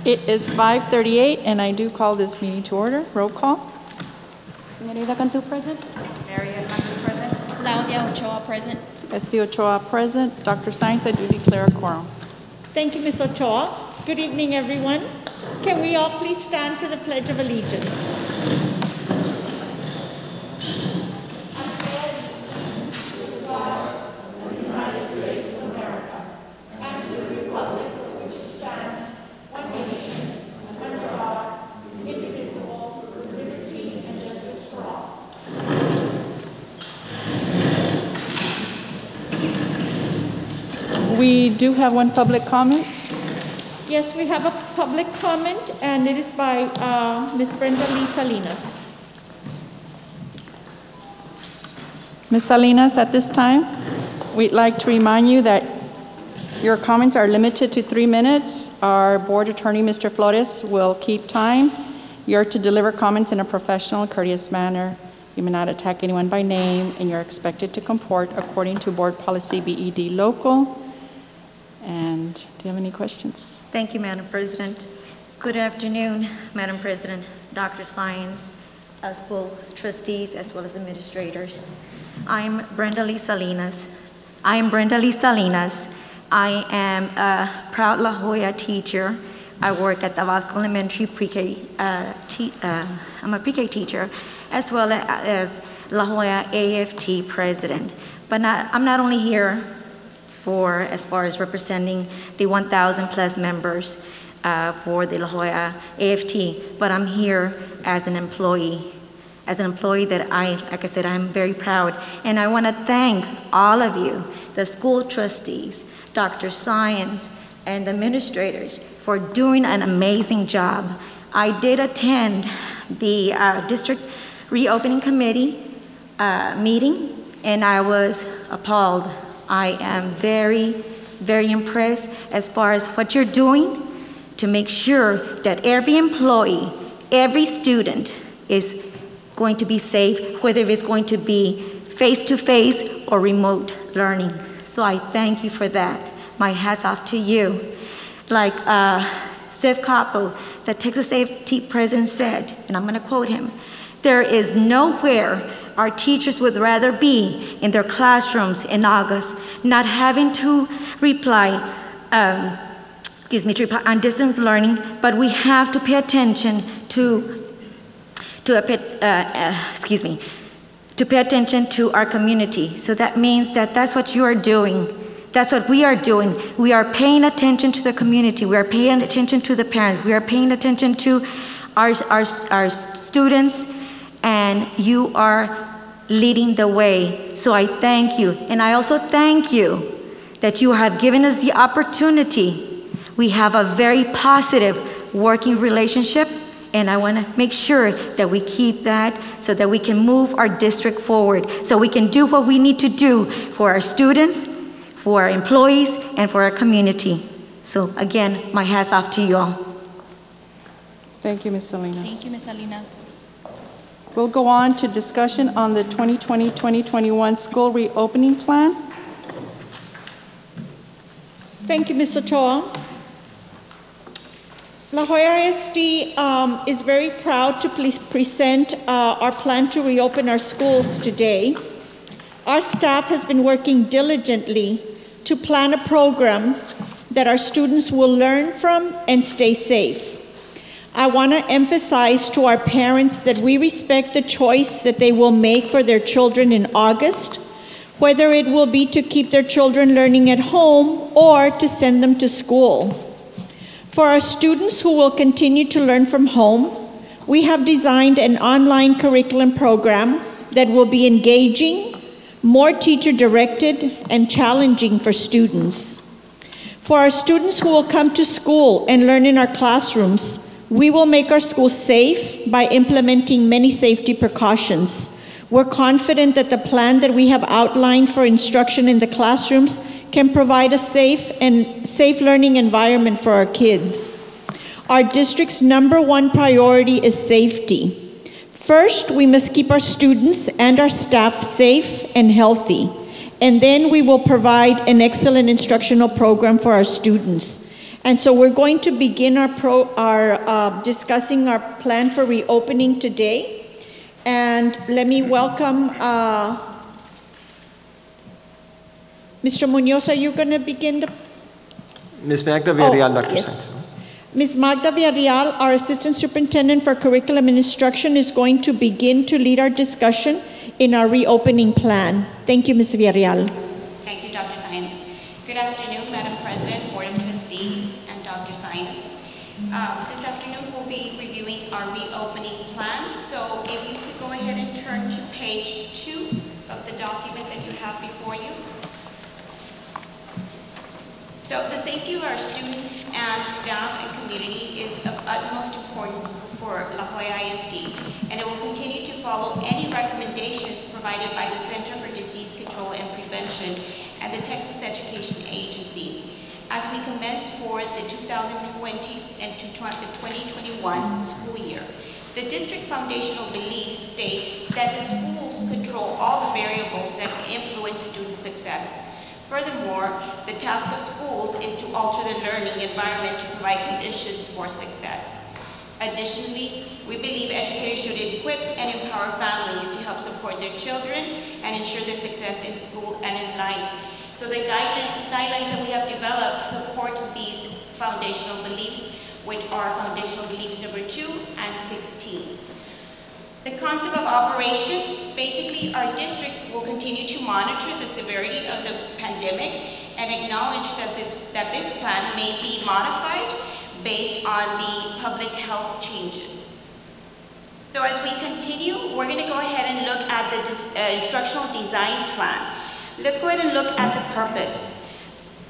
It is 5:38, and I do call this meeting to order. Roll call. Nerida Cantu present. Saria Cantu present. Claudia Ochoa present. SV Ochoa present. Dr. Science, I do declare a quorum. Thank you, Ms. Ochoa. Good evening, everyone. Can we all please stand for the Pledge of Allegiance? We do have one public comment. Yes, we have a public comment, and it is by Ms. Brenda Lee Salinas. Ms. Salinas, at this time, we'd like to remind you that your comments are limited to 3 minutes. Our board attorney, Mr. Flores, will keep time. You're to deliver comments in a professional, courteous manner. You may not attack anyone by name, and you're expected to comport according to board policy BED local. And do you have any questions? Thank you, Madam President. Good afternoon, Madam President, Dr. Science, school trustees, as well as administrators. I'm Brenda Lee Salinas. I am a proud La Jolla teacher. I work at the Vasco Elementary pre-K. I'm a pre-K teacher, as well as La Jolla AFT president. But I'm not only here for as far as representing the 1,000 plus members for the La Jolla AFT, but I'm here as an employee. As an employee that like I said, I'm very proud. And I want to thank all of you, the school trustees, Dr. Science, and the administrators for doing an amazing job. I did attend the district reopening committee meeting, and I was appalled. I am very, very impressed as far as what you're doing to make sure that every employee, every student is going to be safe, whether it's going to be face-to-face or remote learning. So I thank you for that. My hat's off to you. Like Steph Capo, the Texas AFT president said, and I'm going to quote him, "There is nowhere our teachers would rather be in their classrooms in August, not having to reply on distance learning, but we have to pay attention to pay attention to our community." So that means that that's what you are doing. That's what we are doing. We are paying attention to the community. We are paying attention to the parents. We are paying attention to our students, and you are leading the way. So I thank you. And I also thank you that you have given us the opportunity. We have a very positive working relationship, and I want to make sure that we keep that so that we can move our district forward, so we can do what we need to do for our students, for our employees, and for our community. So again, my hat's off to you all. Thank you, Ms. Salinas. Thank you, Ms. Salinas. We'll go on to discussion on the 2020-2021 school reopening plan. Thank you, Ms. Ochoa. La Jolla ISD is very proud to present our plan to reopen our schools today. Our staff has been working diligently to plan a program that our students will learn from and stay safe. I want to emphasize to our parents that we respect the choice that they will make for their children in August, whether it will be to keep their children learning at home or to send them to school. For our students who will continue to learn from home, we have designed an online curriculum program that will be engaging, more teacher-directed, and challenging for students. For our students who will come to school and learn in our classrooms, we will make our schools safe by implementing many safety precautions. We're confident that the plan that we have outlined for instruction in the classrooms can provide a safe learning environment for our kids. Our district's #1 priority is safety. First, we must keep our students and our staff safe and healthy, and then we will provide an excellent instructional program for our students. And so we're going to begin discussing our plan for reopening today. And let me welcome Mr. Munoz. Are you going to begin the... Ms. Magda Villarreal, Dr. yes. Sainz. Ms. Magda Villarreal, our Assistant Superintendent for Curriculum and Instruction, is going to begin to lead our discussion in our reopening plan. Thank you, Ms. Villarreal. Thank you, Dr. Sainz. Good afternoon, Madam President, Board of Trustees, and Dr. Sainz. This afternoon, we'll be reviewing our reopening plan. So if you could go ahead and turn to page 2 of the document that you have before you. So the safety of our students and staff and community is of utmost importance for La Joya ISD, and it will continue to follow any recommendations provided by the Center for Disease Control and Prevention and the Texas Education Agency as we commence for the 2020 and 2021 school year. The district foundational beliefs state that the schools control all the variables that influence student success. Furthermore, the task of schools is to alter the learning environment to provide conditions for success. Additionally, we believe educators should equip and empower families to help support their children and ensure their success in school and in life. So the guidelines that we have developed support these foundational beliefs, which are foundational beliefs number 2 and 16. The concept of operation, basically our district will continue to monitor the severity of the pandemic and acknowledge that this plan may be modified based on the public health changes. So as we continue, we're going to go ahead and look at the instructional design plan. Let's go ahead and look at the purpose.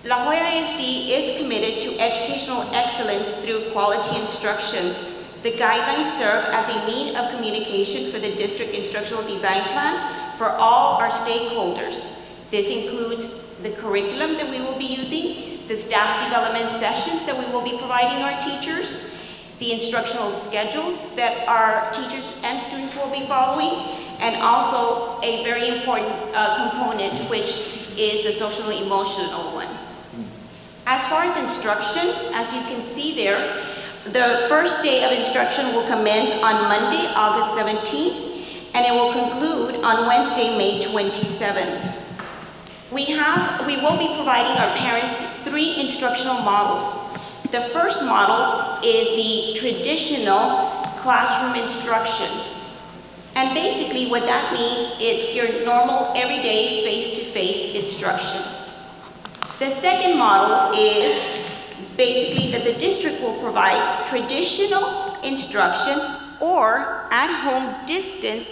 La Joya ISD is committed to educational excellence through quality instruction. The guidelines serve as a means of communication for the district instructional design plan for all our stakeholders. This includes the curriculum that we will be using, the staff development sessions that we will be providing our teachers, the instructional schedules that our teachers and students will be following, and also a very important component, which is the social and emotional one. As far as instruction, as you can see there, the first day of instruction will commence on Monday, August 17th, and it will conclude on Wednesday, May 27th. We will be providing our parents 3 instructional models. The first model is the traditional classroom instruction. And basically what that means, it's your normal, everyday, face-to-face instruction. The second model is basically that the district will provide traditional instruction or at-home distance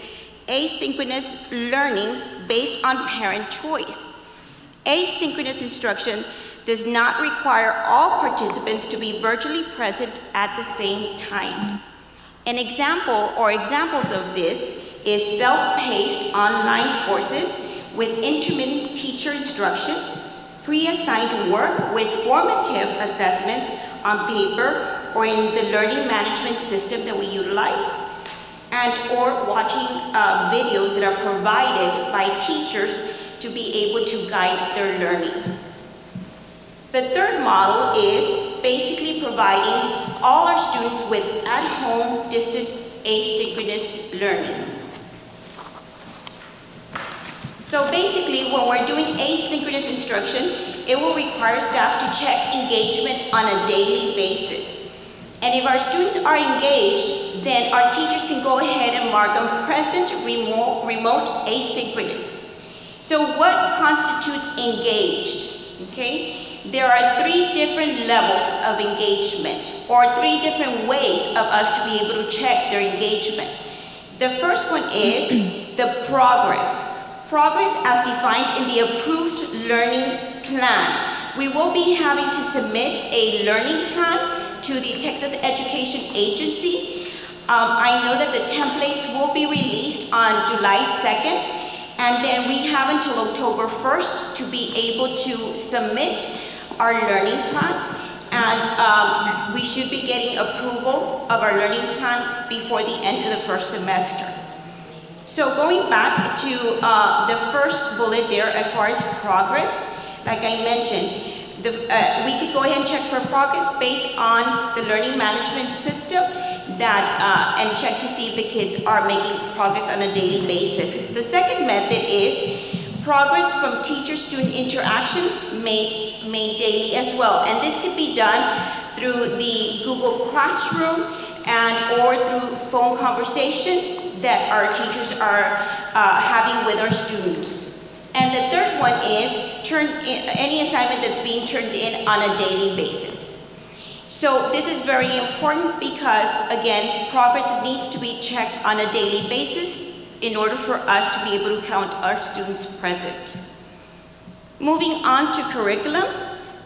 asynchronous learning based on parent choice. Asynchronous instruction does not require all participants to be virtually present at the same time. An example or examples of this is self-paced online courses with intermittent teacher instruction, pre-assigned work with formative assessments on paper or in the learning management system that we utilize, and or watching videos that are provided by teachers to be able to guide their learning. The third model is basically providing all our students with at-home distance asynchronous learning. So basically, when we're doing asynchronous instruction, it will require staff to check engagement on a daily basis. And if our students are engaged, then our teachers can go ahead and mark them present, remote, asynchronous. So what constitutes engaged? Okay? There are 3 different levels of engagement, or 3 different ways of us to be able to check their engagement. The first one is the progress. Progress as defined in the approved learning plan. We will be having to submit a learning plan to the Texas Education Agency. I know that the templates will be released on July 2nd, and then we have until October 1st to be able to submit our learning plan, and we should be getting approval of our learning plan before the end of the first semester. So going back to the first bullet there, as far as progress, like I mentioned, we could go ahead and check for progress based on the learning management system and check to see if the kids are making progress on a daily basis. The second method is progress from teacher-student interaction made daily as well. And this could be done through the Google Classroom or through phone conversations that our teachers are having with our students. And the third one is any assignment that's being turned in on a daily basis. So this is very important because, again, progress needs to be checked on a daily basis in order for us to be able to count our students present. Moving on to curriculum,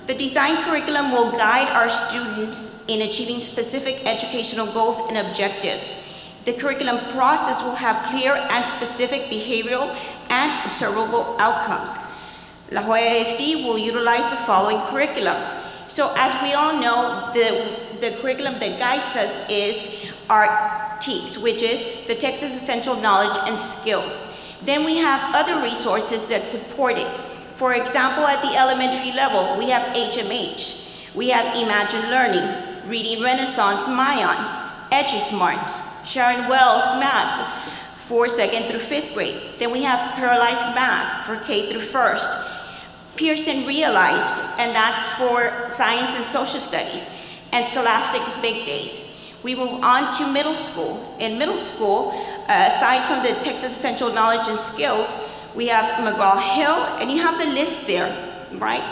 the design curriculum will guide our students in achieving specific educational goals and objectives. The curriculum process will have clear and specific behavioral and observable outcomes. La Jolla ISD will utilize the following curriculum. So as we all know, the curriculum that guides us is our TEKS, which is the Texas Essential Knowledge and Skills. Then we have other resources that support it. For example, at the elementary level, we have HMH, we have Imagine Learning, Reading Renaissance, Mayan, EduSmart, Sharon Wells Math for 2nd through 5th grade. Then we have Paralyzed Math for K through 1st. Pearson Realized, and that's for Science and Social Studies, and Scholastic Big Days. We move on to middle school. In middle school, aside from the Texas Essential Knowledge and Skills, we have McGraw-Hill, and you have the list there, right?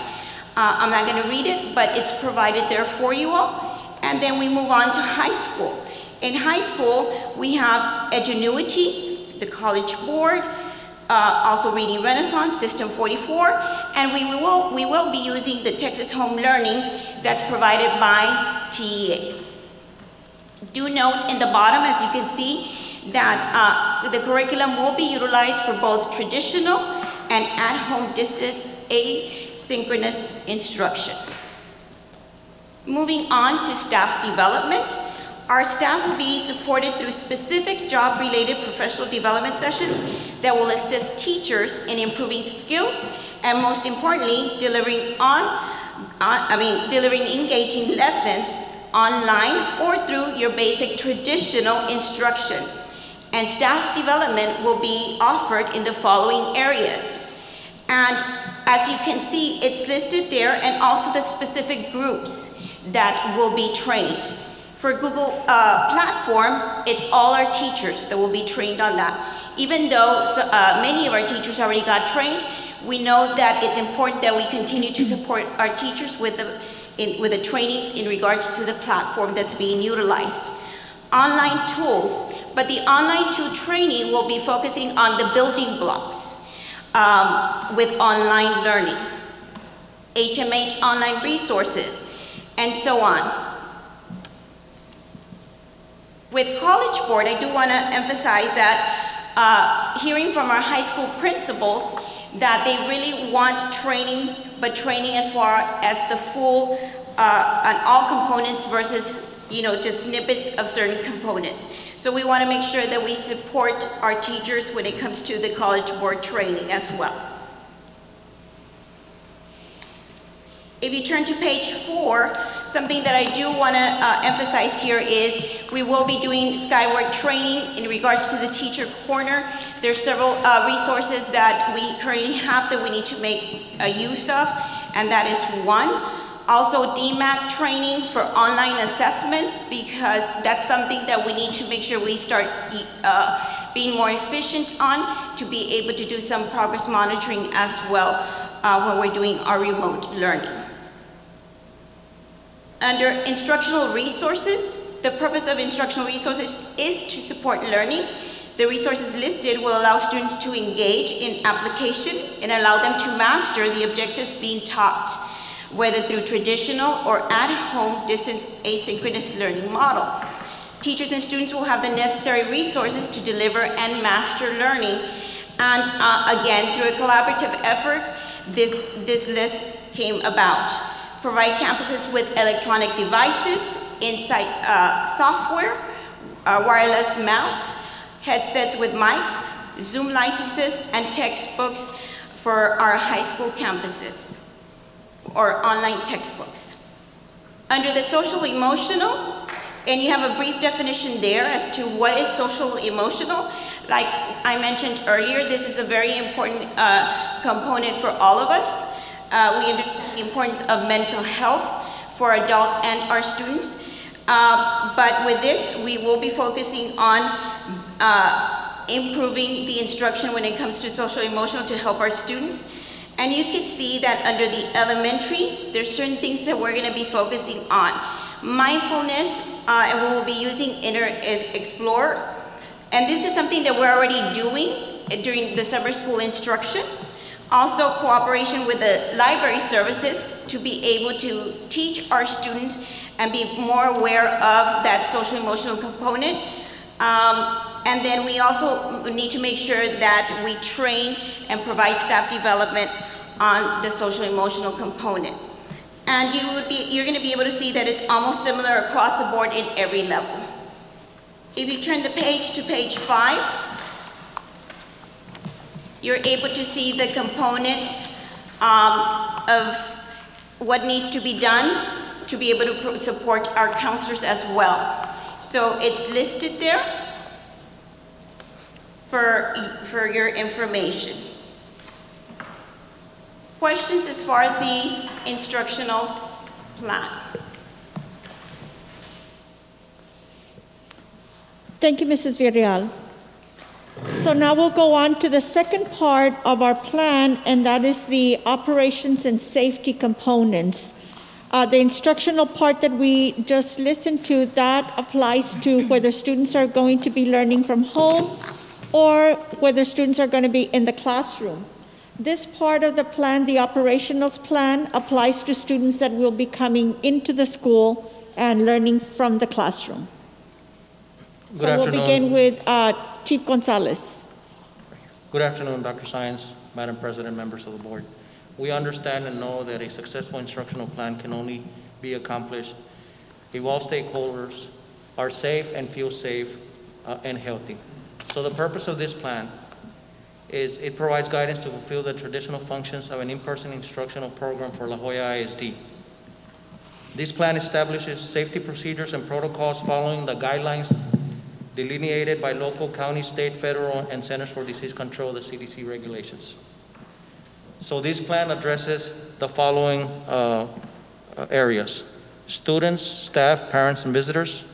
I'm not going to read it, but it's provided there for you all. And then we move on to high school. In high school, we have Edgenuity, the College Board, also Reading Renaissance, System 44, and we will be using the Texas Home Learning that's provided by TEA. Do note in the bottom, as you can see, that the curriculum will be utilized for both traditional and at-home distance asynchronous instruction. Moving on to staff development. Our staff will be supported through specific job-related professional development sessions that will assist teachers in improving skills and, most importantly, delivering engaging lessons online or through your basic traditional instruction. And staff development will be offered in the following areas. And as you can see, it's listed there, and also the specific groups that will be trained. For Google Platform, it's all our teachers that will be trained on that. Even though many of our teachers already got trained, we know that it's important that we continue to support our teachers with the trainings in regards to the platform that's being utilized. Online tools, but the online tool training will be focusing on the building blocks with online learning, HMH online resources, and so on. With College Board, I do want to emphasize that hearing from our high school principals that they really want training, but training as far as the full on all components versus, just snippets of certain components. So we want to make sure that we support our teachers when it comes to the College Board training as well. If you turn to page 4, something that I do want to emphasize here is we will be doing Skyward training in regards to the teacher corner. There's several resources that we currently have that we need to make use of, and that is one. Also DMAC training for online assessments, because that's something that we need to make sure we start being more efficient on to be able to do some progress monitoring as well when we're doing our remote learning. Under Instructional Resources, the purpose of Instructional Resources is to support learning. The resources listed will allow students to engage in application and allow them to master the objectives being taught, whether through traditional or at-home distance asynchronous learning model. Teachers and students will have the necessary resources to deliver and master learning. And again, through a collaborative effort, this list came about. Provide campuses with electronic devices, insight software, wireless mouse, headsets with mics, Zoom licenses, and textbooks for our high school campuses. or online textbooks. Under the social emotional, and you have a brief definition there as to what is social emotional. Like I mentioned earlier, this is a very important component for all of us. We understand the importance of mental health for adults and our students. But with this, we will be focusing on improving the instruction when it comes to social emotional to help our students. And you can see that under the elementary, there's certain things that we're going to be focusing on. Mindfulness, and we will be using Explore. And this is something that we're already doing during the summer school instruction. Also, cooperation with the library services to be able to teach our students and be more aware of that social emotional component. And then we also need to make sure that we train and provide staff development on the social emotional component. And you're going to be able to see that it's almost similar across the board in every level. If you turn the page to page 5, you're able to see the components of what needs to be done to be able to support our counselors as well. So it's listed there for your information. Questions as far as the instructional plan? Thank you, Mrs. Villarreal. So now we'll go on to the second part of our plan, and that is the operations and safety components. The instructional part that we just listened to, that applies to whether students are going to be learning from home or whether students are going to be in the classroom. This part of the plan, the operationals plan, applies to students that will be coming into the school and learning from the classroom. So we'll begin with Chief Gonzalez. Good afternoon, Dr. Science, Madam President, members of the board. We understand and know that a successful instructional plan can only be accomplished if all stakeholders are safe and feel safe and healthy. So the purpose of this plan is it provides guidance to fulfill the traditional functions of an in-person instructional program for La Joya ISD. This plan establishes safety procedures and protocols following the guidelines delineated by local, county, state, federal, and Centers for Disease Control, the CDC regulations. So this plan addresses the following areas: students, staff, parents, and visitors,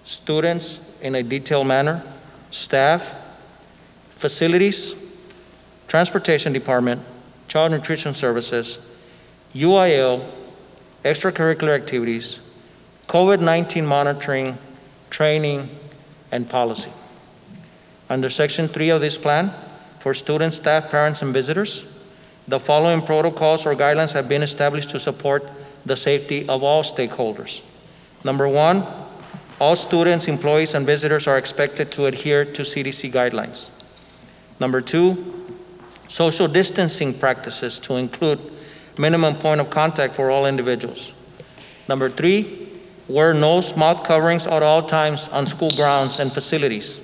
students in a detailed manner, staff, facilities, transportation department, child nutrition services, UIL, extracurricular activities, COVID-19 monitoring, training, and policy. Under Section 3 of this plan, for students, staff, parents, and visitors, the following protocols or guidelines have been established to support the safety of all stakeholders. Number 1, all students, employees, and visitors are expected to adhere to CDC guidelines. Number 2, social distancing practices to include minimum point of contact for all individuals. Number 3, wear nose, mouth coverings at all times on school grounds and facilities.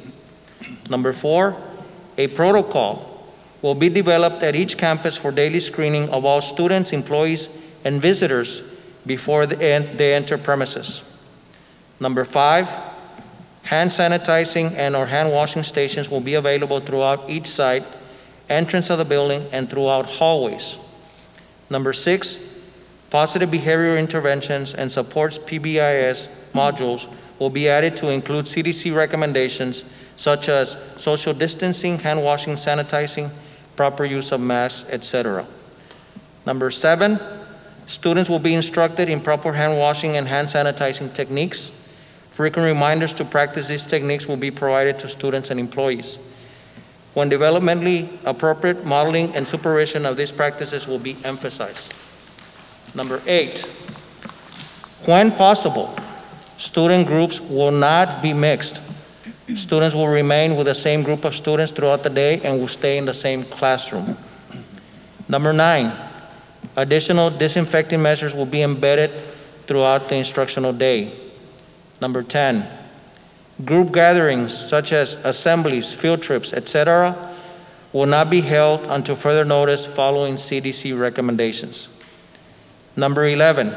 Number 4, a protocol will be developed at each campus for daily screening of all students, employees, and visitors before they enter premises. Number 5, hand sanitizing and/or hand washing stations will be available throughout each site, entrance of the building, and throughout hallways. Number 6, positive behavioral interventions and supports PBIS modules will be added to include CDC recommendations such as social distancing, hand washing, sanitizing, proper use of masks, etc. Number 7, students will be instructed in proper hand washing and hand sanitizing techniques. Frequent reminders to practice these techniques will be provided to students and employees. When developmentally appropriate, modeling and supervision of these practices will be emphasized. Number 8, when possible, student groups will not be mixed. Students will remain with the same group of students throughout the day and will stay in the same classroom. Number 9, additional disinfecting measures will be embedded throughout the instructional day. Number 10, group gatherings such as assemblies, field trips, etc. will not be held until further notice following CDC recommendations. Number 11,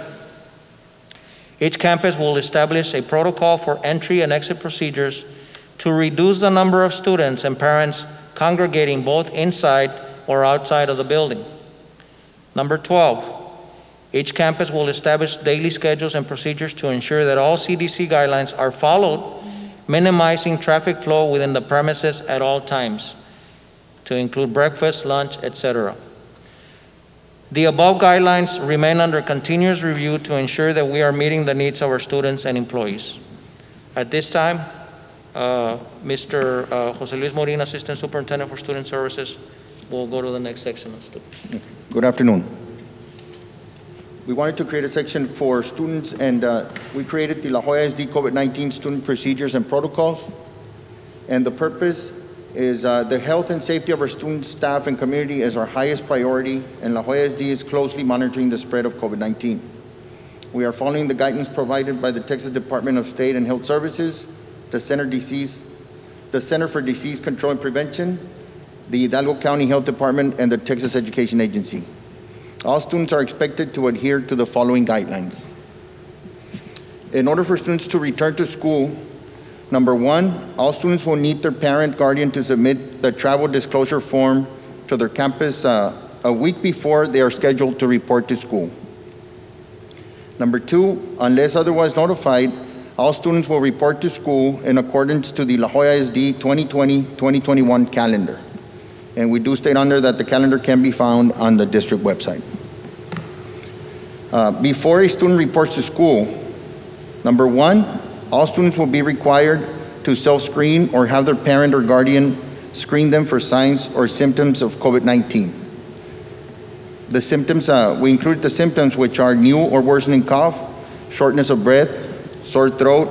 each campus will establish a protocol for entry and exit procedures to reduce the number of students and parents congregating both inside or outside of the building. Number 12, each campus will establish daily schedules and procedures to ensure that all CDC guidelines are followed, minimizing traffic flow within the premises at all times, to include breakfast, lunch, etc. The above guidelines remain under continuous review to ensure that we are meeting the needs of our students and employees. At this time, Mr. Jose Luis Morin, Assistant Superintendent for Student Services, will go to the next section of students. Good afternoon. We wanted to create a section for students, and we created the La Joya ISD COVID-19 student procedures and protocols. And the purpose is the health and safety of our students, staff, and community is our highest priority, and La Joya ISD is closely monitoring the spread of COVID-19. We are following the guidance provided by the Texas Department of State and Health Services, the Center for Disease Control and Prevention, the Hidalgo County Health Department, and the Texas Education Agency. All students are expected to adhere to the following guidelines. In order for students to return to school, number 1, all students will need their parent guardian to submit the travel disclosure form to their campus a week before they are scheduled to report to school. Number 2, unless otherwise notified, all students will report to school in accordance to the La Joya ISD 2020-2021 calendar. And we do state under that the calendar can be found on the district website. Before a student reports to school, number 1, all students will be required to self-screen or have their parent or guardian screen them for signs or symptoms of COVID-19. The symptoms, we include the symptoms which are new or worsening cough, shortness of breath, sore throat,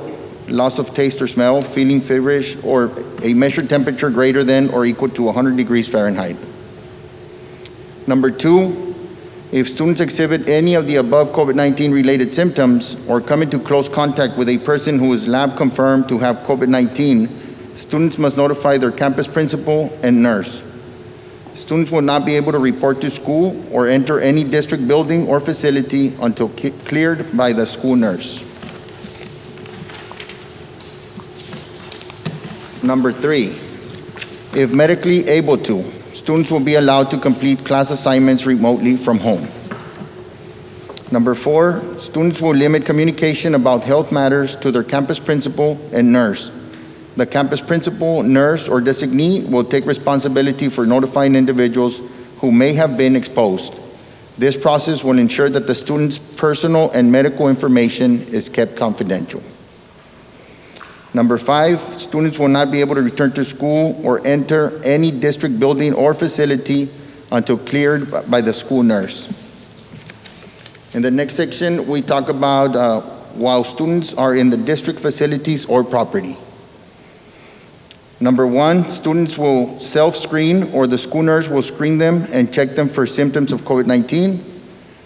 loss of taste or smell, feeling feverish, or a measured temperature greater than or equal to 100 degrees Fahrenheit. Number 2, if students exhibit any of the above COVID-19 related symptoms or come into close contact with a person who is lab confirmed to have COVID-19, students must notify their campus principal and nurse. Students will not be able to report to school or enter any district building or facility until cleared by the school nurse. Number 3, if medically able to, students will be allowed to complete class assignments remotely from home. Number 4, students will limit communication about health matters to their campus principal and nurse. The campus principal, nurse, or designee will take responsibility for notifying individuals who may have been exposed. This process will ensure that the student's personal and medical information is kept confidential. Number 5, students will not be able to return to school or enter any district building or facility until cleared by the school nurse. In the next section, we talk about while students are in the district facilities or property. Number 1, students will self-screen or the school nurse will screen them and check them for symptoms of COVID-19.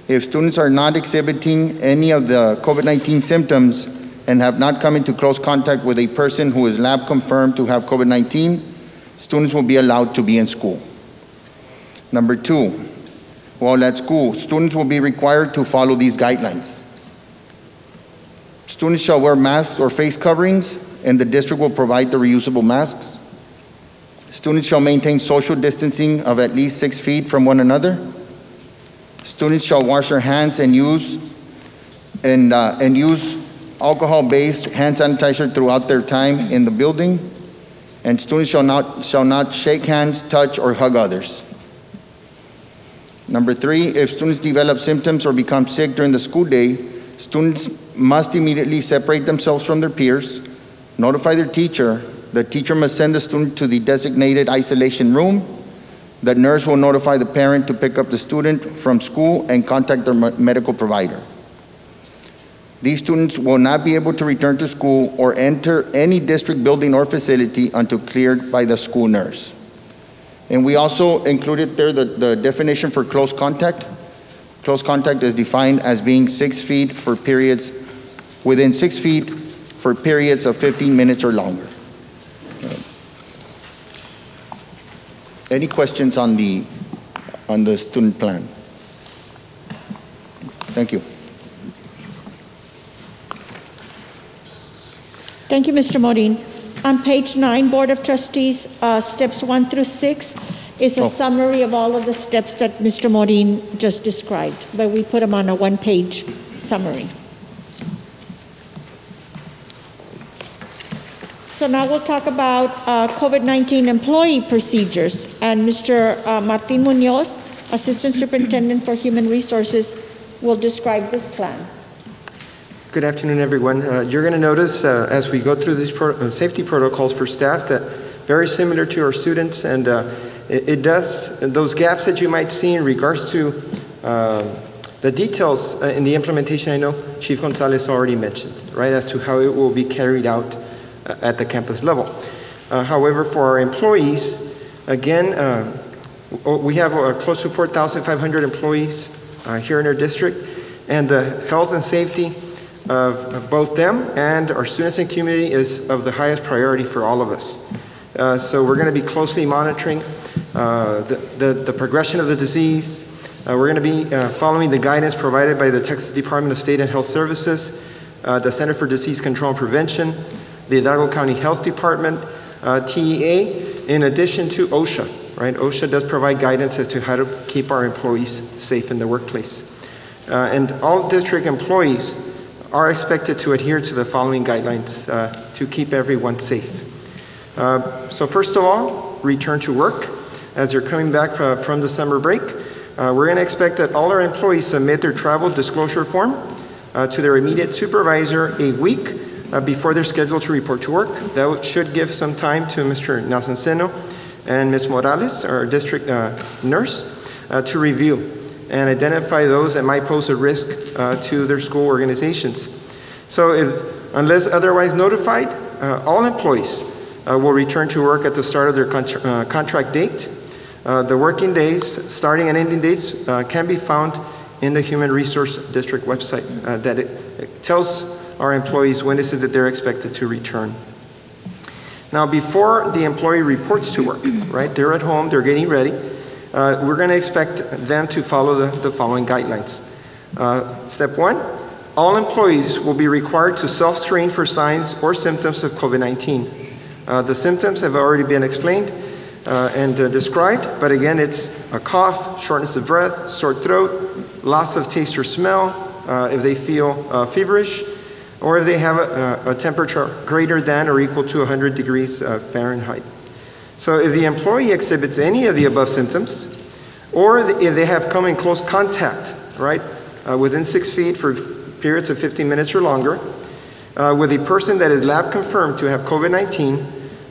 If students are not exhibiting any of the COVID-19 symptoms and have not come into close contact with a person who is lab confirmed to have COVID-19, students will be allowed to be in school. Number 2, while at school, students will be required to follow these guidelines. Students shall wear masks or face coverings, and the district will provide the reusable masks. Students shall maintain social distancing of at least 6 feet from one another. Students shall wash their hands and use alcohol-based hand sanitizer throughout their time in the building, and students shall not shake hands, touch, or hug others. Number 3, if students develop symptoms or become sick during the school day, students must immediately separate themselves from their peers, notify their teacher. The teacher must send the student to the designated isolation room. The nurse will notify the parent to pick up the student from school and contact their medical provider. These students will not be able to return to school or enter any district building or facility until cleared by the school nurse. And we also included there the definition for close contact. Close contact is defined as being 6 feet for periods, within 6 feet for periods of 15 minutes or longer. Any questions on the student plan? Thank you. Thank you, Mr. Morin. On page 9, Board of Trustees, steps 1 through 6 is a summary of all of the steps that Mr. Morin just described, but we put them on a one-page summary. So now we'll talk about COVID-19 employee procedures, and Mr. Martin Munoz, Assistant Superintendent for Human Resources, will describe this plan. Good afternoon, everyone. You're going to notice as we go through these safety protocols for staff that very similar to our students, and it does, those gaps that you might see in regards to the details in the implementation, I know Chief Gonzalez already mentioned, right, as to how it will be carried out at the campus level. However, for our employees, again, we have close to 4,500 employees here in our district, and the health and safety of both them and our students and community is of the highest priority for all of us. So we're going to be closely monitoring the progression of the disease. We're going to be following the guidance provided by the Texas Department of State and Health Services, the Center for Disease Control and Prevention, the Hidalgo County Health Department, TEA, in addition to OSHA, right? OSHA does provide guidance as to how to keep our employees safe in the workplace. And all district employees are expected to adhere to the following guidelines to keep everyone safe. So first of all, return to work. As you're coming back from the summer break, we're going to expect that all our employees submit their travel disclosure form to their immediate supervisor a week before they're scheduled to report to work. That should give some time to Mr. Nazanceno and Ms. Morales, our district nurse, to review and identify those that might pose a risk to their school organizations. So unless otherwise notified, all employees will return to work at the start of their contract date. The working days, starting and ending dates, can be found in the Human Resource District website that it tells our employees when is it that they're expected to return. Now, before the employee reports to work, right, they're at home, they're getting ready, we're going to expect them to follow the following guidelines. Step 1, all employees will be required to self-screen for signs or symptoms of COVID-19. The symptoms have already been explained and described, but again, it's a cough, shortness of breath, sore throat, loss of taste or smell, if they feel feverish, or if they have a temperature greater than or equal to 100 degrees Fahrenheit. So if the employee exhibits any of the above symptoms, or if they have come in close contact, right, within 6 feet for periods of 15 minutes or longer, with a person that is lab confirmed to have COVID-19,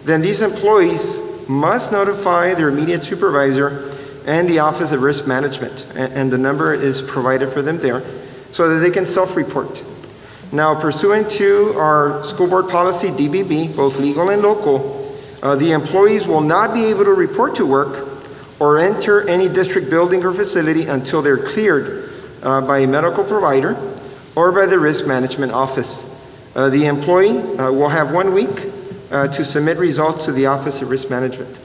then these employees must notify their immediate supervisor and the Office of Risk Management, and the number is provided for them there, so that they can self-report. Now, pursuant to our school board policy, DBB, both legal and local, the employees will not be able to report to work or enter any district building or facility until they're cleared by a medical provider or by the Risk Management Office. The employee will have 1 week to submit results to the Office of Risk Management,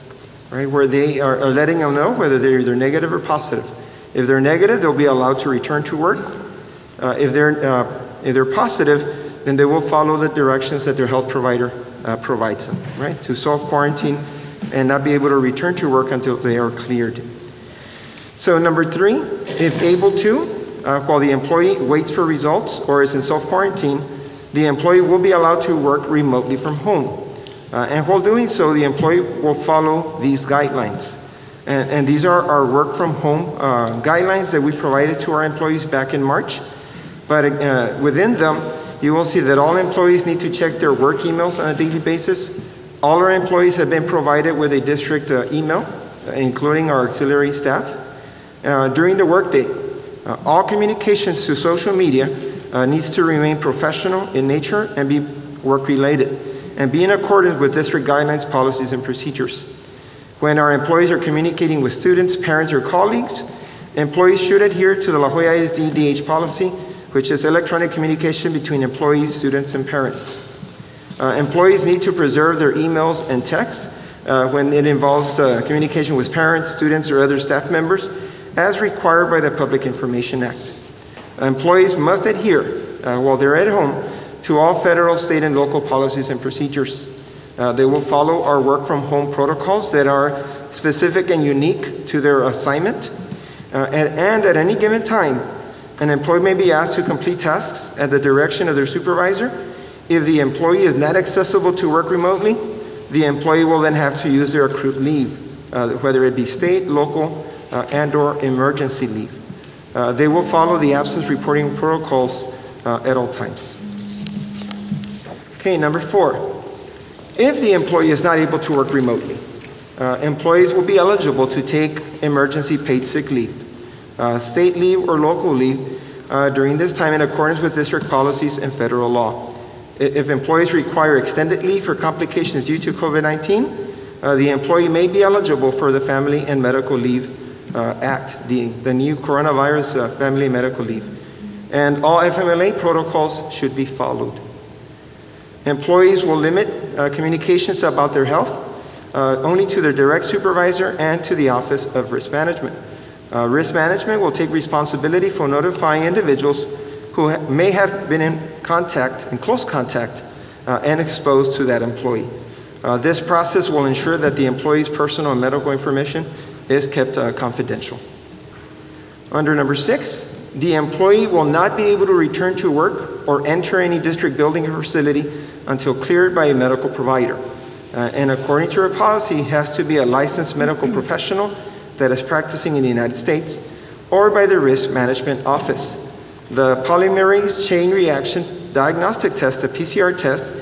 right, where they are letting them know whether they're either negative or positive. If they're negative, they'll be allowed to return to work. If they're positive, then they will follow the directions that their health provider provides them, right, to self-quarantine and not be able to return to work until they are cleared. So number 3, if able to, while the employee waits for results or is in self-quarantine, the employee will be allowed to work remotely from home. And while doing so, the employee will follow these guidelines. And these are our work from home guidelines that we provided to our employees back in March. But within them, you will see that all employees need to check their work emails on a daily basis. All our employees have been provided with a district email, including our auxiliary staff. During the workday, all communications to social media needs to remain professional in nature and be work-related, and be in accordance with district guidelines, policies, and procedures. When our employees are communicating with students, parents, or colleagues, employees should adhere to the La Joya ISD DH policy, which is electronic communication between employees, students, and parents. Employees need to preserve their emails and texts when it involves communication with parents, students, or other staff members, as required by the Public Information Act. Employees must adhere, while they're at home, to all federal, state, and local policies and procedures. They will follow our work from home protocols that are specific and unique to their assignment. And at any given time, an employee may be asked to complete tasks at the direction of their supervisor. If the employee is not accessible to work remotely, the employee will then have to use their accrued leave, whether it be state, local, and/or emergency leave. They will follow the absence reporting protocols at all times. Okay, number 4. If the employee is not able to work remotely, employees will be eligible to take emergency paid sick leave, state leave or local leave during this time in accordance with district policies and federal law. If employees require extended leave for complications due to COVID-19, the employee may be eligible for the Family and Medical Leave Act, the new coronavirus Family and Medical Leave. And all FMLA protocols should be followed. Employees will limit communications about their health only to their direct supervisor and to the Office of Risk Management. Risk Management will take responsibility for notifying individuals who may have been in close contact, and exposed to that employee. This process will ensure that the employee's personal and medical information is kept confidential. Under number 6, the employee will not be able to return to work or enter any district building or facility until cleared by a medical provider. And according to our policy, has to be a licensed medical professional that is practicing in the United States or by the Risk Management Office. The polymerase chain reaction diagnostic test, a PCR test,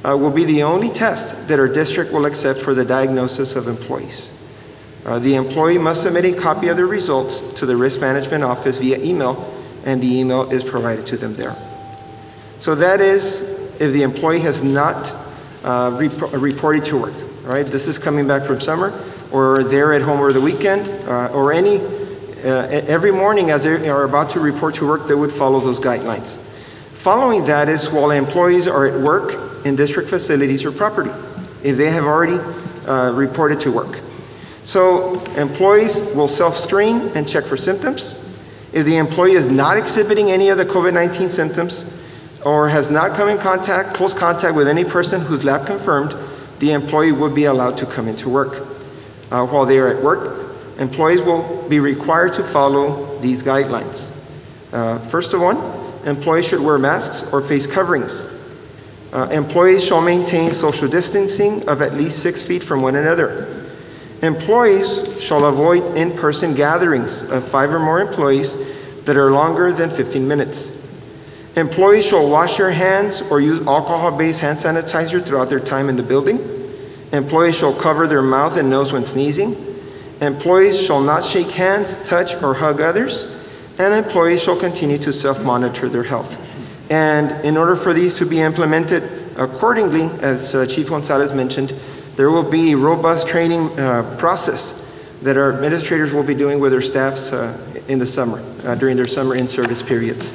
will be the only test that our district will accept for the diagnosis of employees. The employee must submit a copy of the results to the Risk Management Office via email, and the email is provided to them there. So that is if the employee has not reported to work, right? This is coming back from summer, or they're at home over the weekend, or every morning as they are about to report to work, they would follow those guidelines. Following that is while employees are at work in district facilities or property, if they have already reported to work. So employees will self-screen and check for symptoms. If the employee is not exhibiting any of the COVID-19 symptoms or has not come in close contact with any person who's lab confirmed, the employee would be allowed to come into work. While they are at work, employees will be required to follow these guidelines. First of all, employees should wear masks or face coverings. Employees shall maintain social distancing of at least 6 feet from one another. Employees shall avoid in-person gatherings of 5 or more employees that are longer than 15 minutes. Employees shall wash their hands or use alcohol-based hand sanitizer throughout their time in the building. Employees shall cover their mouth and nose when sneezing. Employees shall not shake hands, touch, or hug others. And employees shall continue to self-monitor their health. And in order for these to be implemented accordingly, as Chief Gonzalez mentioned, there will be a robust training process that our administrators will be doing with their staffs in the summer, during their summer in-service periods.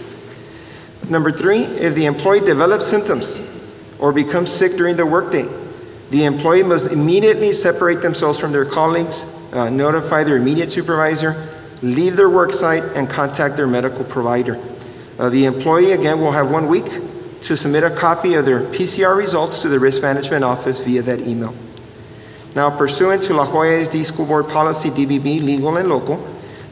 Number 3, if the employee develops symptoms or becomes sick during the workday, the employee must immediately separate themselves from their colleagues, notify their immediate supervisor, leave their work site, and contact their medical provider. The employee, again, will have 1 week to submit a copy of their PCR results to the Risk Management Office via that email. Now, pursuant to La LJISD School Board Policy DBB, legal and local,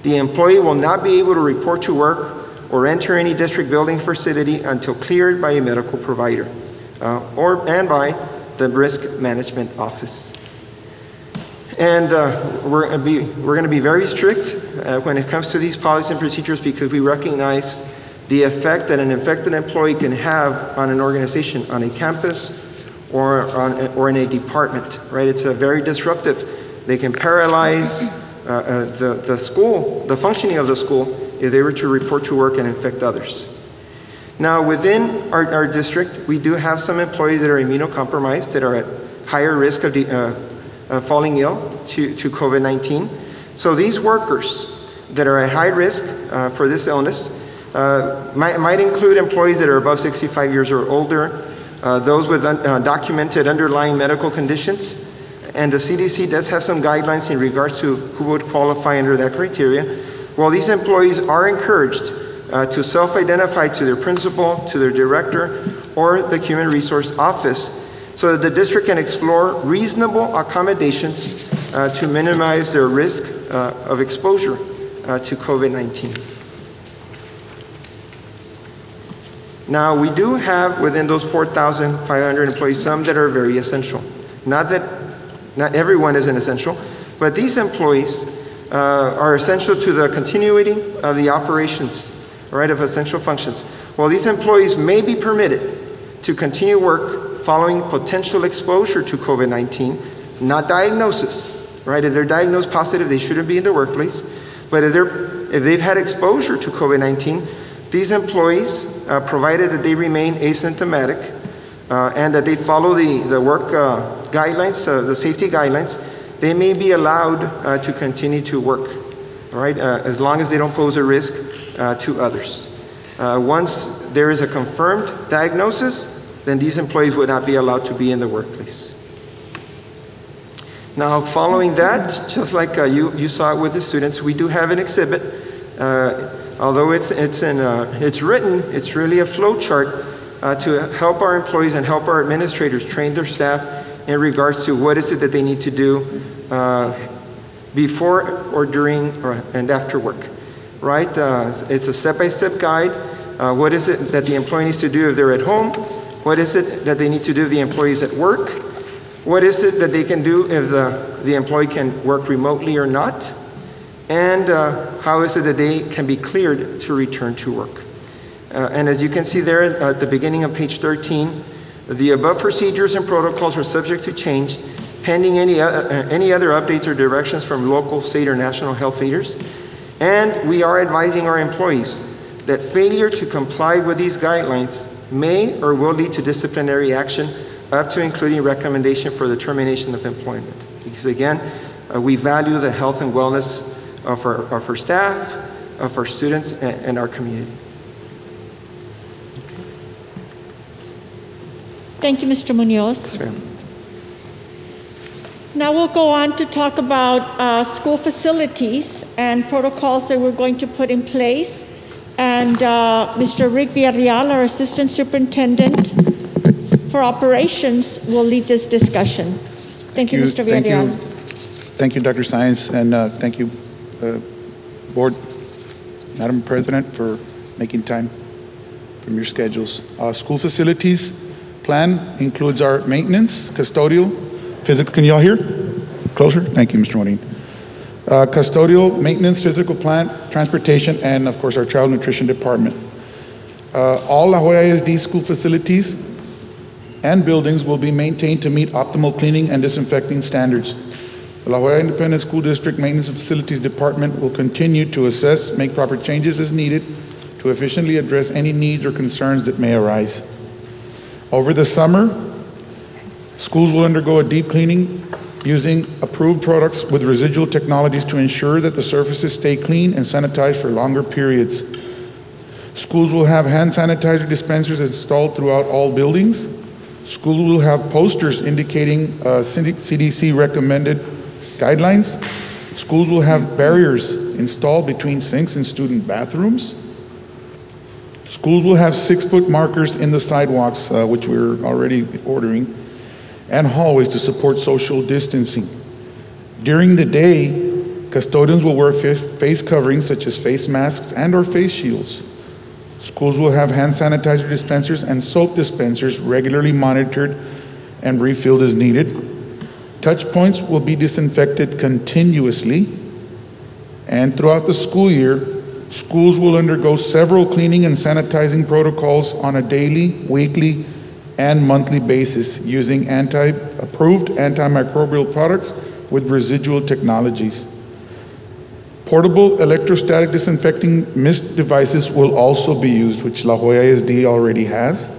the employee will not be able to report to work or enter any district building facility until cleared by a medical provider and by the Risk Management Office. And we're going to be very strict when it comes to these policies and procedures, because we recognize the effect that an infected employee can have on an organization, on a campus, or in a department, right? It's very disruptive. They can paralyze the school, the functioning of the school, if they were to report to work and infect others. Now, within our district, we do have some employees that are immunocompromised, that are at higher risk of falling ill to COVID-19. So these workers that are at high risk for this illness might include employees that are above 65 years or older, those with documented underlying medical conditions, and the CDC does have some guidelines in regards to who would qualify under that criteria. Well, these employees are encouraged to self-identify to their principal, to their director, or the Human Resource Office, so that the district can explore reasonable accommodations to minimize their risk of exposure to COVID-19. Now, we do have within those 4,500 employees some that are very essential. Not everyone is an essential, but these employees are essential to the continuity of the operations, right, of essential functions. Well, these employees may be permitted to continue work following potential exposure to COVID-19, not diagnosis, right? If they're diagnosed positive, they shouldn't be in the workplace. But if they've had exposure to COVID-19, these employees, provided that they remain asymptomatic and that they follow the work guidelines, the safety guidelines, they may be allowed to continue to work, all right, as long as they don't pose a risk to others. Once there is a confirmed diagnosis, then these employees would not be allowed to be in the workplace. Now, following that, just like you saw it with the students, we do have an exhibit. Although it's written, it's really a flow chart to help our employees and help our administrators train their staff in regards to what is it that they need to do before or during and after work, right? It's a step-by-step guide. What is it that the employee needs to do if they're at home? What is it that they need to do if the employee is at work? What is it that they can do if the employee can work remotely or not? And how is it that they can be cleared to return to work? And as you can see there at the beginning of page 13, the above procedures and protocols are subject to change pending any other updates or directions from local, state, or national health leaders. And we are advising our employees that failure to comply with these guidelines may or will lead to disciplinary action up to including recommendation for the termination of employment. Because again, we value the health and wellness of our staff, of our students, and our community. Thank you, Mr. Munoz. Yes, ma'am. Now we'll go on to talk about school facilities and protocols that we're going to put in place. And Mr. Rick Villarreal, our Assistant Superintendent for Operations, will lead this discussion. Thank you, Mr. Villarreal. Thank you, Dr. Science, and thank you, Board, Madam President, for making time from your schedules. School facilities plan includes our maintenance, custodial, physical, can you all hear? Closer? Thank you, Mr. Morin. Custodial, maintenance, physical plant, transportation, and of course our child nutrition department. All La Joya ISD school facilities and buildings will be maintained to meet optimal cleaning and disinfecting standards. The La Joya Independent School District Maintenance and Facilities Department will continue to assess, make proper changes as needed to efficiently address any needs or concerns that may arise. Over the summer, schools will undergo a deep cleaning using approved products with residual technologies to ensure that the surfaces stay clean and sanitized for longer periods. Schools will have hand sanitizer dispensers installed throughout all buildings. Schools will have posters indicating CDC recommended guidelines. Schools will have barriers installed between sinks and student bathrooms. Schools will have 6-foot markers in the sidewalks, which we're already ordering, and hallways to support social distancing. During the day, custodians will wear face coverings such as face masks and or face shields. Schools will have hand sanitizer dispensers and soap dispensers regularly monitored and refilled as needed. Touch points will be disinfected continuously. And throughout the school year, schools will undergo several cleaning and sanitizing protocols on a daily, weekly, and monthly basis using approved antimicrobial products with residual technologies. Portable electrostatic disinfecting mist devices will also be used, which La Joya ISD already has.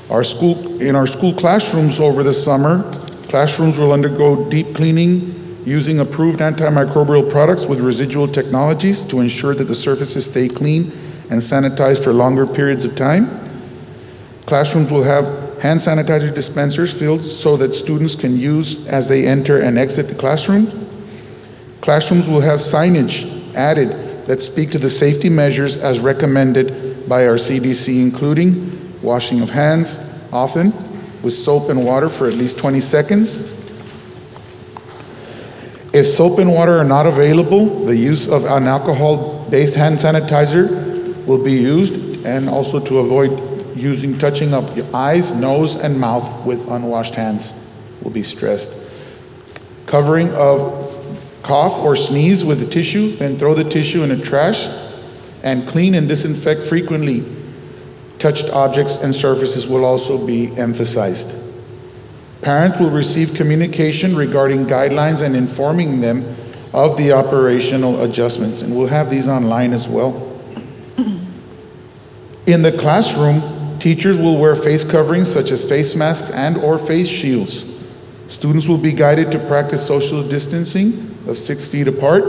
In our school classrooms over the summer, classrooms will undergo deep cleaning using approved antimicrobial products with residual technologies to ensure that the surfaces stay clean and sanitized for longer periods of time. Classrooms will have hand sanitizer dispensers filled so that students can use as they enter and exit the classroom. Classrooms will have signage added that speak to the safety measures as recommended by our CDC, including washing of hands often with soap and water for at least 20 seconds. If soap and water are not available, the use of an alcohol-based hand sanitizer will be used, and also to avoid touching up your eyes, nose, and mouth with unwashed hands will be stressed. Covering of cough or sneeze with a tissue, then throw the tissue in the trash, and clean and disinfect frequently. Touched objects and surfaces will also be emphasized. Parents will receive communication regarding guidelines and informing them of the operational adjustments, and we'll have these online as well. In the classroom, teachers will wear face coverings such as face masks and or face shields. Students will be guided to practice social distancing of 6 feet apart.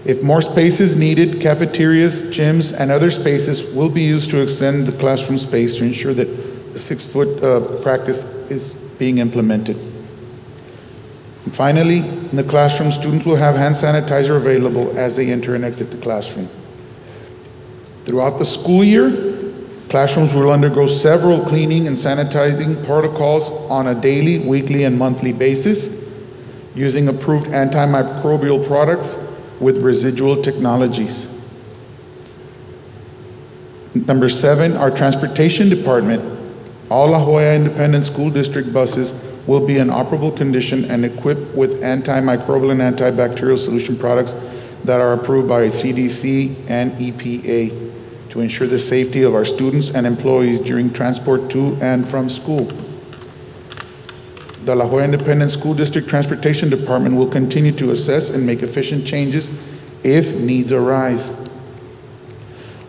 If more space is needed, cafeterias, gyms, and other spaces will be used to extend the classroom space to ensure that the 6-foot practice is being implemented. And finally, in the classroom, students will have hand sanitizer available as they enter and exit the classroom. Throughout the school year, classrooms will undergo several cleaning and sanitizing protocols on a daily, weekly, and monthly basis using approved antimicrobial products with residual technologies. Number 7, our transportation department. All La Jolla Independent School District buses will be in operable condition and equipped with antimicrobial and antibacterial solution products that are approved by CDC and EPA to ensure the safety of our students and employees during transport to and from school. The La Jolla Independent School District Transportation Department will continue to assess and make efficient changes if needs arise.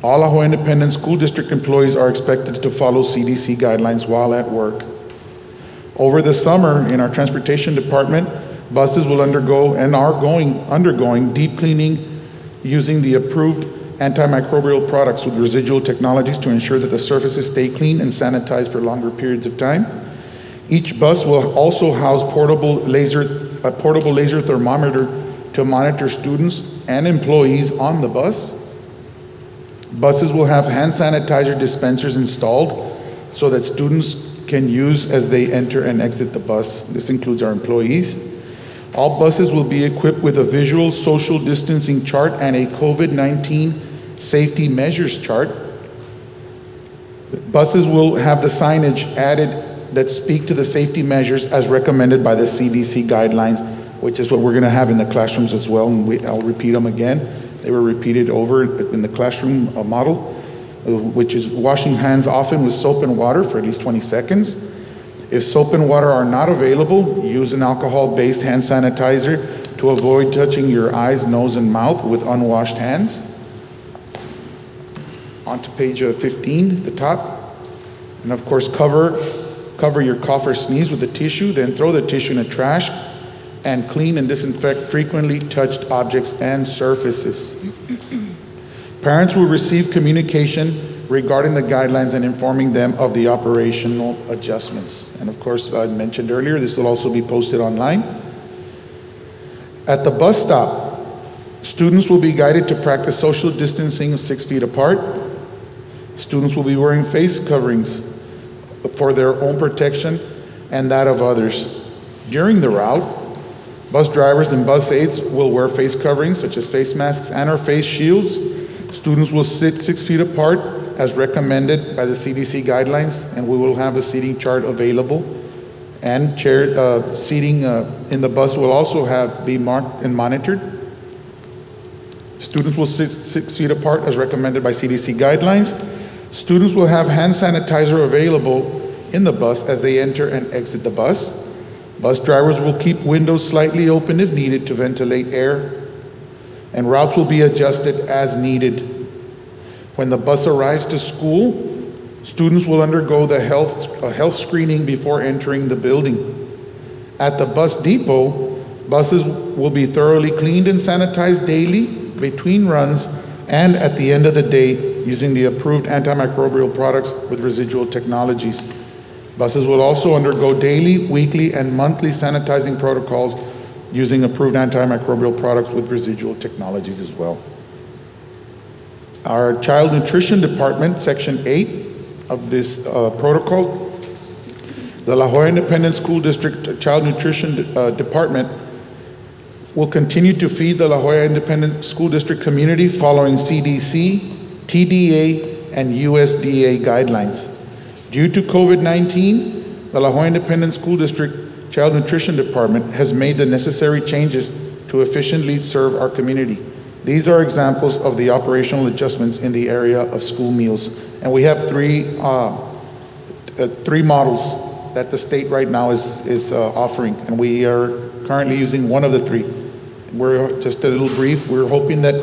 All La Jolla Independent School District employees are expected to follow CDC guidelines while at work. Over the summer, in our transportation department, buses will undergo and are undergoing deep cleaning using the approved antimicrobial products with residual technologies to ensure that the surfaces stay clean and sanitized for longer periods of time. Each bus will also house a portable laser thermometer to monitor students and employees on the bus. Buses will have hand sanitizer dispensers installed so that students can use as they enter and exit the bus. This includes our employees. All buses will be equipped with a visual social distancing chart and a COVID-19 safety measures chart. Buses will have the signage added that speak to the safety measures as recommended by the CDC guidelines, which is what we're going to have in the classrooms as well, and I'll repeat them again. They were repeated over in the classroom model, which is washing hands often with soap and water for at least 20 seconds. If soap and water are not available, use an alcohol-based hand sanitizer to avoid touching your eyes, nose, and mouth with unwashed hands. On to page 15, the top. And of course, cover your cough or sneeze with a tissue, then throw the tissue in the trash, and clean and disinfect frequently touched objects and surfaces. Parents will receive communication regarding the guidelines and informing them of the operational adjustments. And of course, I mentioned earlier, this will also be posted online. At the bus stop, students will be guided to practice social distancing of 6 feet apart. Students will be wearing face coverings for their own protection and that of others. During the route, bus drivers and bus aides will wear face coverings such as face masks and or face shields. Students will sit 6 feet apart as recommended by the CDC guidelines, and we will have a seating chart available. And seating in the bus will also be marked and monitored. Students will sit 6 feet apart as recommended by CDC guidelines. Students will have hand sanitizer available in the bus as they enter and exit the bus. Bus drivers will keep windows slightly open if needed to ventilate air, and routes will be adjusted as needed. When the bus arrives to school, students will undergo the health screening before entering the building. At the bus depot, buses will be thoroughly cleaned and sanitized daily between runs and at the end of the day using the approved antimicrobial products with residual technologies. Buses will also undergo daily, weekly, and monthly sanitizing protocols using approved antimicrobial products with residual technologies as well. Our Child Nutrition Department, Section 8 of this protocol, the La Jolla Independent School District Child Nutrition Department will continue to feed the La Jolla Independent School District community following CDC, TDA, and USDA guidelines. Due to COVID-19, the La Jolla Independent School District Child Nutrition Department has made the necessary changes to efficiently serve our community. These are examples of the operational adjustments in the area of school meals. And we have three models that the state right now is offering, and we are currently using one of the three. We're just a little brief. We're hoping that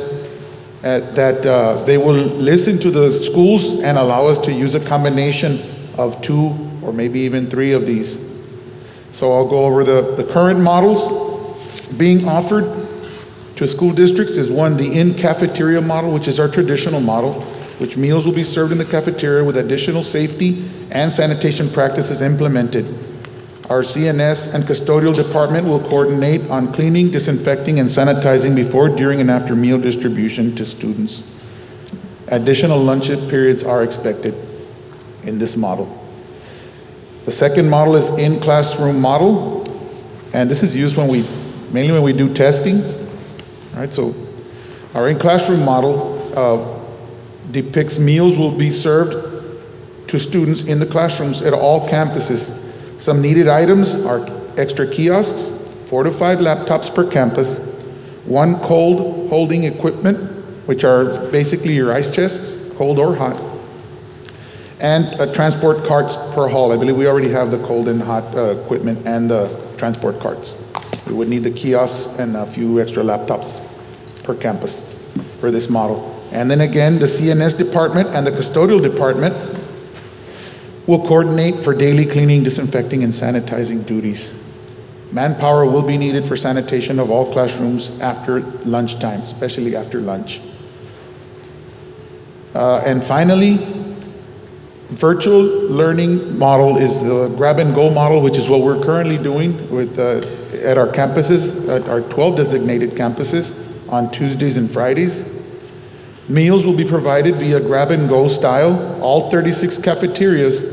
they will listen to the schools and allow us to use a combination of 2 or maybe even 3 of these. So I'll go over the current models being offered to school districts is one, the in-cafeteria model, which is our traditional model, which meals will be served in the cafeteria with additional safety and sanitation practices implemented. Our CNS and custodial department will coordinate on cleaning, disinfecting, and sanitizing before, during, and after meal distribution to students. Additional lunch periods are expected in this model. The second model is in-classroom model, and this is used mainly when we do testing. All right, so our in-classroom model depicts meals will be served to students in the classrooms at all campuses. Some needed items are extra kiosks, 4 to 5 laptops per campus, 1 cold holding equipment, which are basically your ice chests, cold or hot, and transport carts per hall. I believe we already have the cold and hot equipment and the transport carts. We would need the kiosks and a few extra laptops per campus for this model. And then again, the CNS department and the custodial department will coordinate for daily cleaning, disinfecting, and sanitizing duties. Manpower will be needed for sanitation of all classrooms after lunchtime, especially after lunch. And finally, virtual learning model is the grab-and-go model, which is what we're currently doing with, at our campuses, at our 12 designated campuses on Tuesdays and Fridays. Meals will be provided via grab-and-go style. All 36 cafeterias,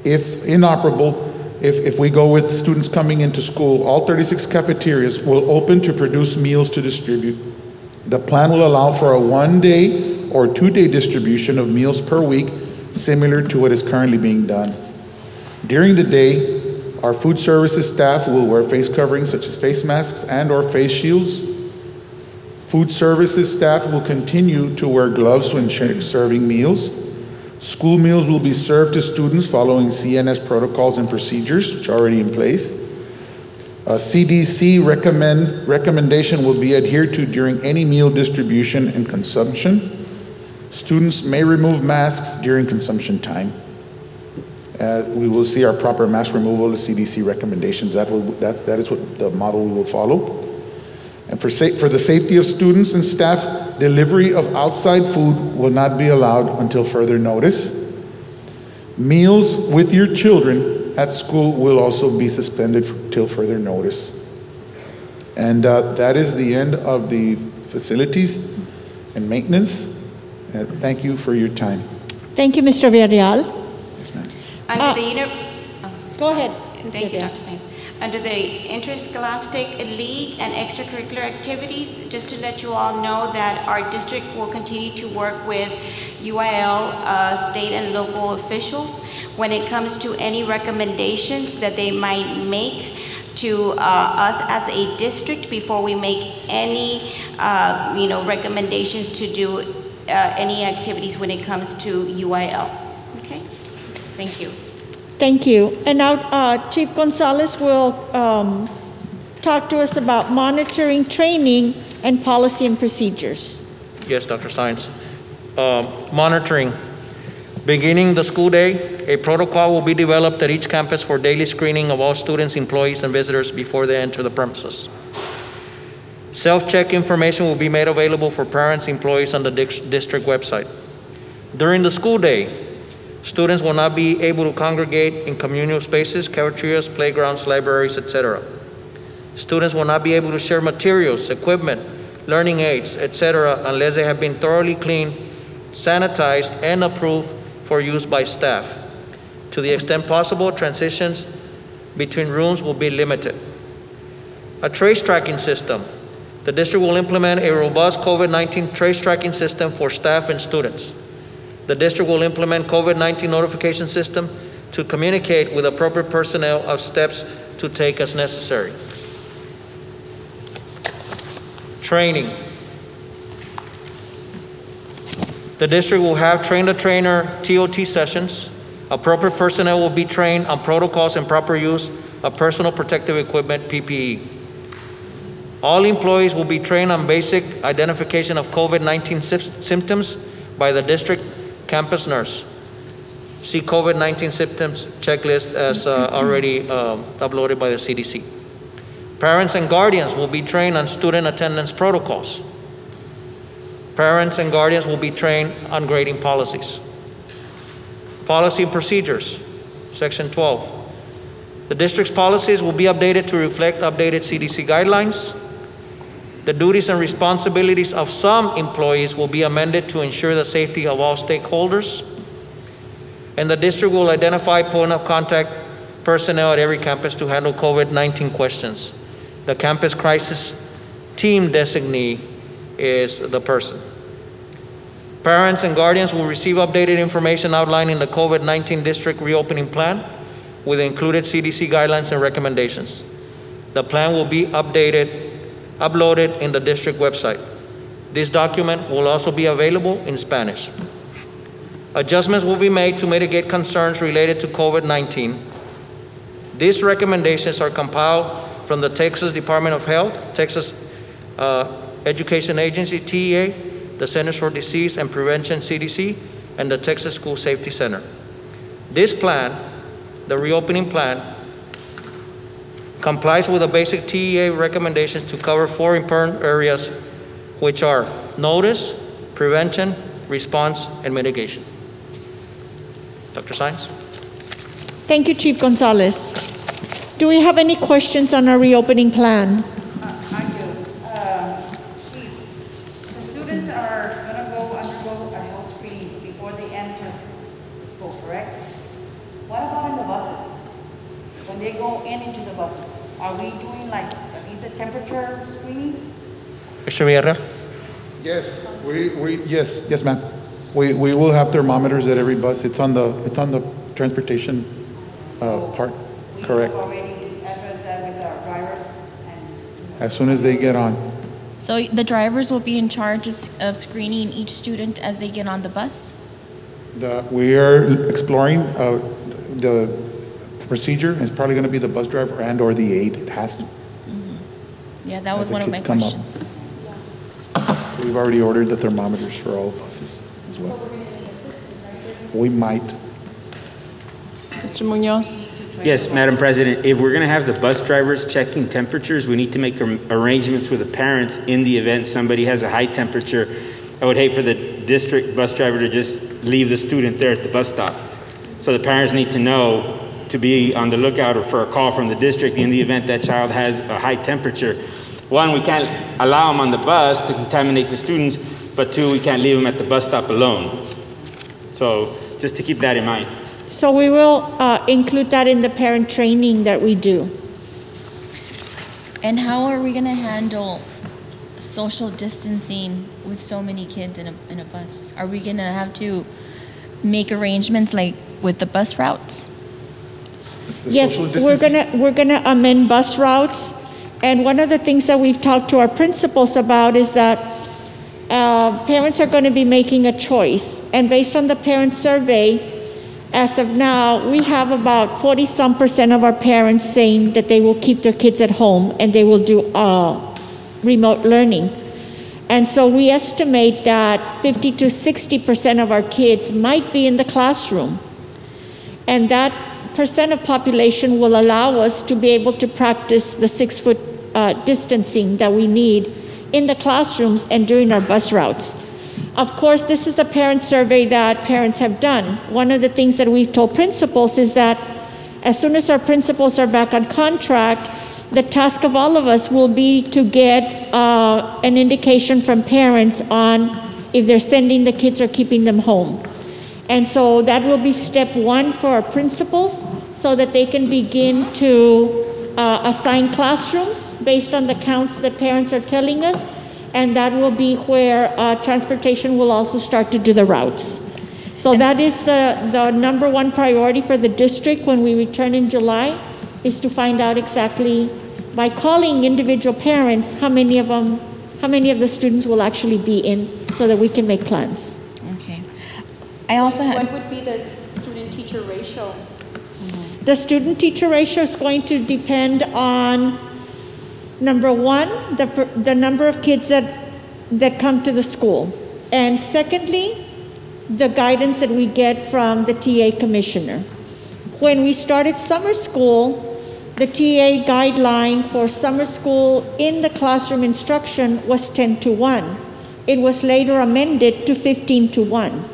if inoperable, if we go with students coming into school, all 36 cafeterias will open to produce meals to distribute. The plan will allow for a 1-day or 2-day distribution of meals per week, similar to what is currently being done. During the day, our food services staff will wear face coverings such as face masks and/or face shields. Food services staff will continue to wear gloves when serving meals. School meals will be served to students following CNS protocols and procedures, which are already in place. A CDC recommendation will be adhered to during any meal distribution and consumption. Students may remove masks during consumption time. We will see our proper mask removal, the CDC recommendations. That is what the model we will follow. And for the safety of students and staff, delivery of outside food will not be allowed until further notice. Meals with your children at school will also be suspended till further notice. And that is the end of the facilities and maintenance. Thank you for your time. Thank you, Mr. Villarreal. Yes, ma'am. Go ahead. Thank you, Dr. Sainz. Under the Interscholastic League and extracurricular activities, just to let you all know that our district will continue to work with UIL, state and local officials when it comes to any recommendations that they might make to us as a district before we make any recommendations to do any activities when it comes to UIL. Okay? Thank you. Thank you. And now Chief Gonzalez will talk to us about monitoring, training, and policy and procedures. Yes, Dr. Sainz. Monitoring. Beginning the school day, a protocol will be developed at each campus for daily screening of all students, employees, and visitors before they enter the premises. Self-check information will be made available for parents, employees on the district website. During the school day, students will not be able to congregate in communal spaces, cafeterias, playgrounds, libraries, etc. Students will not be able to share materials, equipment, learning aids, etc., unless they have been thoroughly cleaned, sanitized, and approved for use by staff. To the extent possible, transitions between rooms will be limited. A trace tracking system. The district will implement a robust COVID-19 trace tracking system for staff and students. The district will implement COVID-19 notification system to communicate with appropriate personnel of steps to take as necessary. Training. The district will have train-the-trainer TOT sessions. Appropriate personnel will be trained on protocols and proper use of personal protective equipment, PPE. All employees will be trained on basic identification of COVID-19 symptoms by the district campus nurse. See COVID-19 symptoms checklist as already uploaded by the CDC. Parents and guardians will be trained on student attendance protocols. Parents and guardians will be trained on grading policies. Policy and procedures, section 12. The district's policies will be updated to reflect updated CDC guidelines. The duties and responsibilities of some employees will be amended to ensure the safety of all stakeholders. And the district will identify point of contact personnel at every campus to handle COVID-19 questions. The campus crisis team designee is the person. Parents and guardians will receive updated information outlining the COVID-19 district reopening plan with included CDC guidelines and recommendations. The plan will be uploaded in the district website. This document will also be available in Spanish. Adjustments will be made to mitigate concerns related to COVID-19. These recommendations are compiled from the Texas Department of Health, Texas Education Agency, TEA, the Centers for Disease and Prevention, CDC, and the Texas School Safety Center. This plan, the reopening plan, complies with the basic TEA recommendations to cover 4 important areas, which are notice, prevention, response, and mitigation. Dr. Saenz? Thank you, Chief Gonzalez. Do we have any questions on our reopening plan? I do. Chief, the students are going to undergo a health screening before they enter school, correct? What about in the buses? When they go into the buses, are we doing like at least a temperature screening? Mr. Villarreal? Yes, yes, ma'am. We will have thermometers at every bus. It's on the transportation part, correct. Already addressed that with our drivers and As soon as they get on. So the drivers will be in charge of screening each student as they get on the bus? We are exploring the procedure. It's probably going to be the bus driver and or the aide. It has to. Yeah, that was As the one of my kids come up. questions. We've already ordered the thermometers for all buses as well. We might. Mr. Munoz? Yes, Madam President, if we're going to have the bus drivers checking temperatures, we need to make arrangements with the parents in the event somebody has a high temperature. I would hate for the district bus driver to just leave the student there at the bus stop. So the parents need to know to be on the lookout or for a call from the district in the event that child has a high temperature. One, we can't allow them on the bus to contaminate the students, but 2, we can't leave them at the bus stop alone. So just to keep that in mind. So we will include that in the parent training that we do. And how are we going to handle social distancing with so many kids in a bus? Are we going to have to make arrangements like with the bus routes? Yes, we're gonna amend bus routes. And one of the things that we've talked to our principals about is that parents are going to be making a choice. And based on the parent survey, as of now, we have about 40-some% of our parents saying that they will keep their kids at home and they will do remote learning. And so we estimate that 50 to 60% of our kids might be in the classroom. And that percent of population will allow us to be able to practice the 6-foot distancing that we need in the classrooms and during our bus routes. Of course, this is the parent survey that parents have done. One of the things that we've told principals is that as soon as our principals are back on contract, the task of all of us will be to get an indication from parents on if they're sending the kids or keeping them home. And so that will be step one for our principals, so that they can begin to assign classrooms based on the counts that parents are telling us. And that will be where transportation will also start to do the routes. So that is the number one priority for the district when we return in July, is to find out exactly, by calling individual parents, how many of the students will actually be in, so that we can make plans. Okay. I also had... What would be the student-teacher ratio? The student-teacher ratio is going to depend on, number one, the number of kids that come to the school. And secondly, the guidance that we get from the TA commissioner. When we started summer school, the TA guideline for summer school in the classroom instruction was 10-1. It was later amended to 15-1.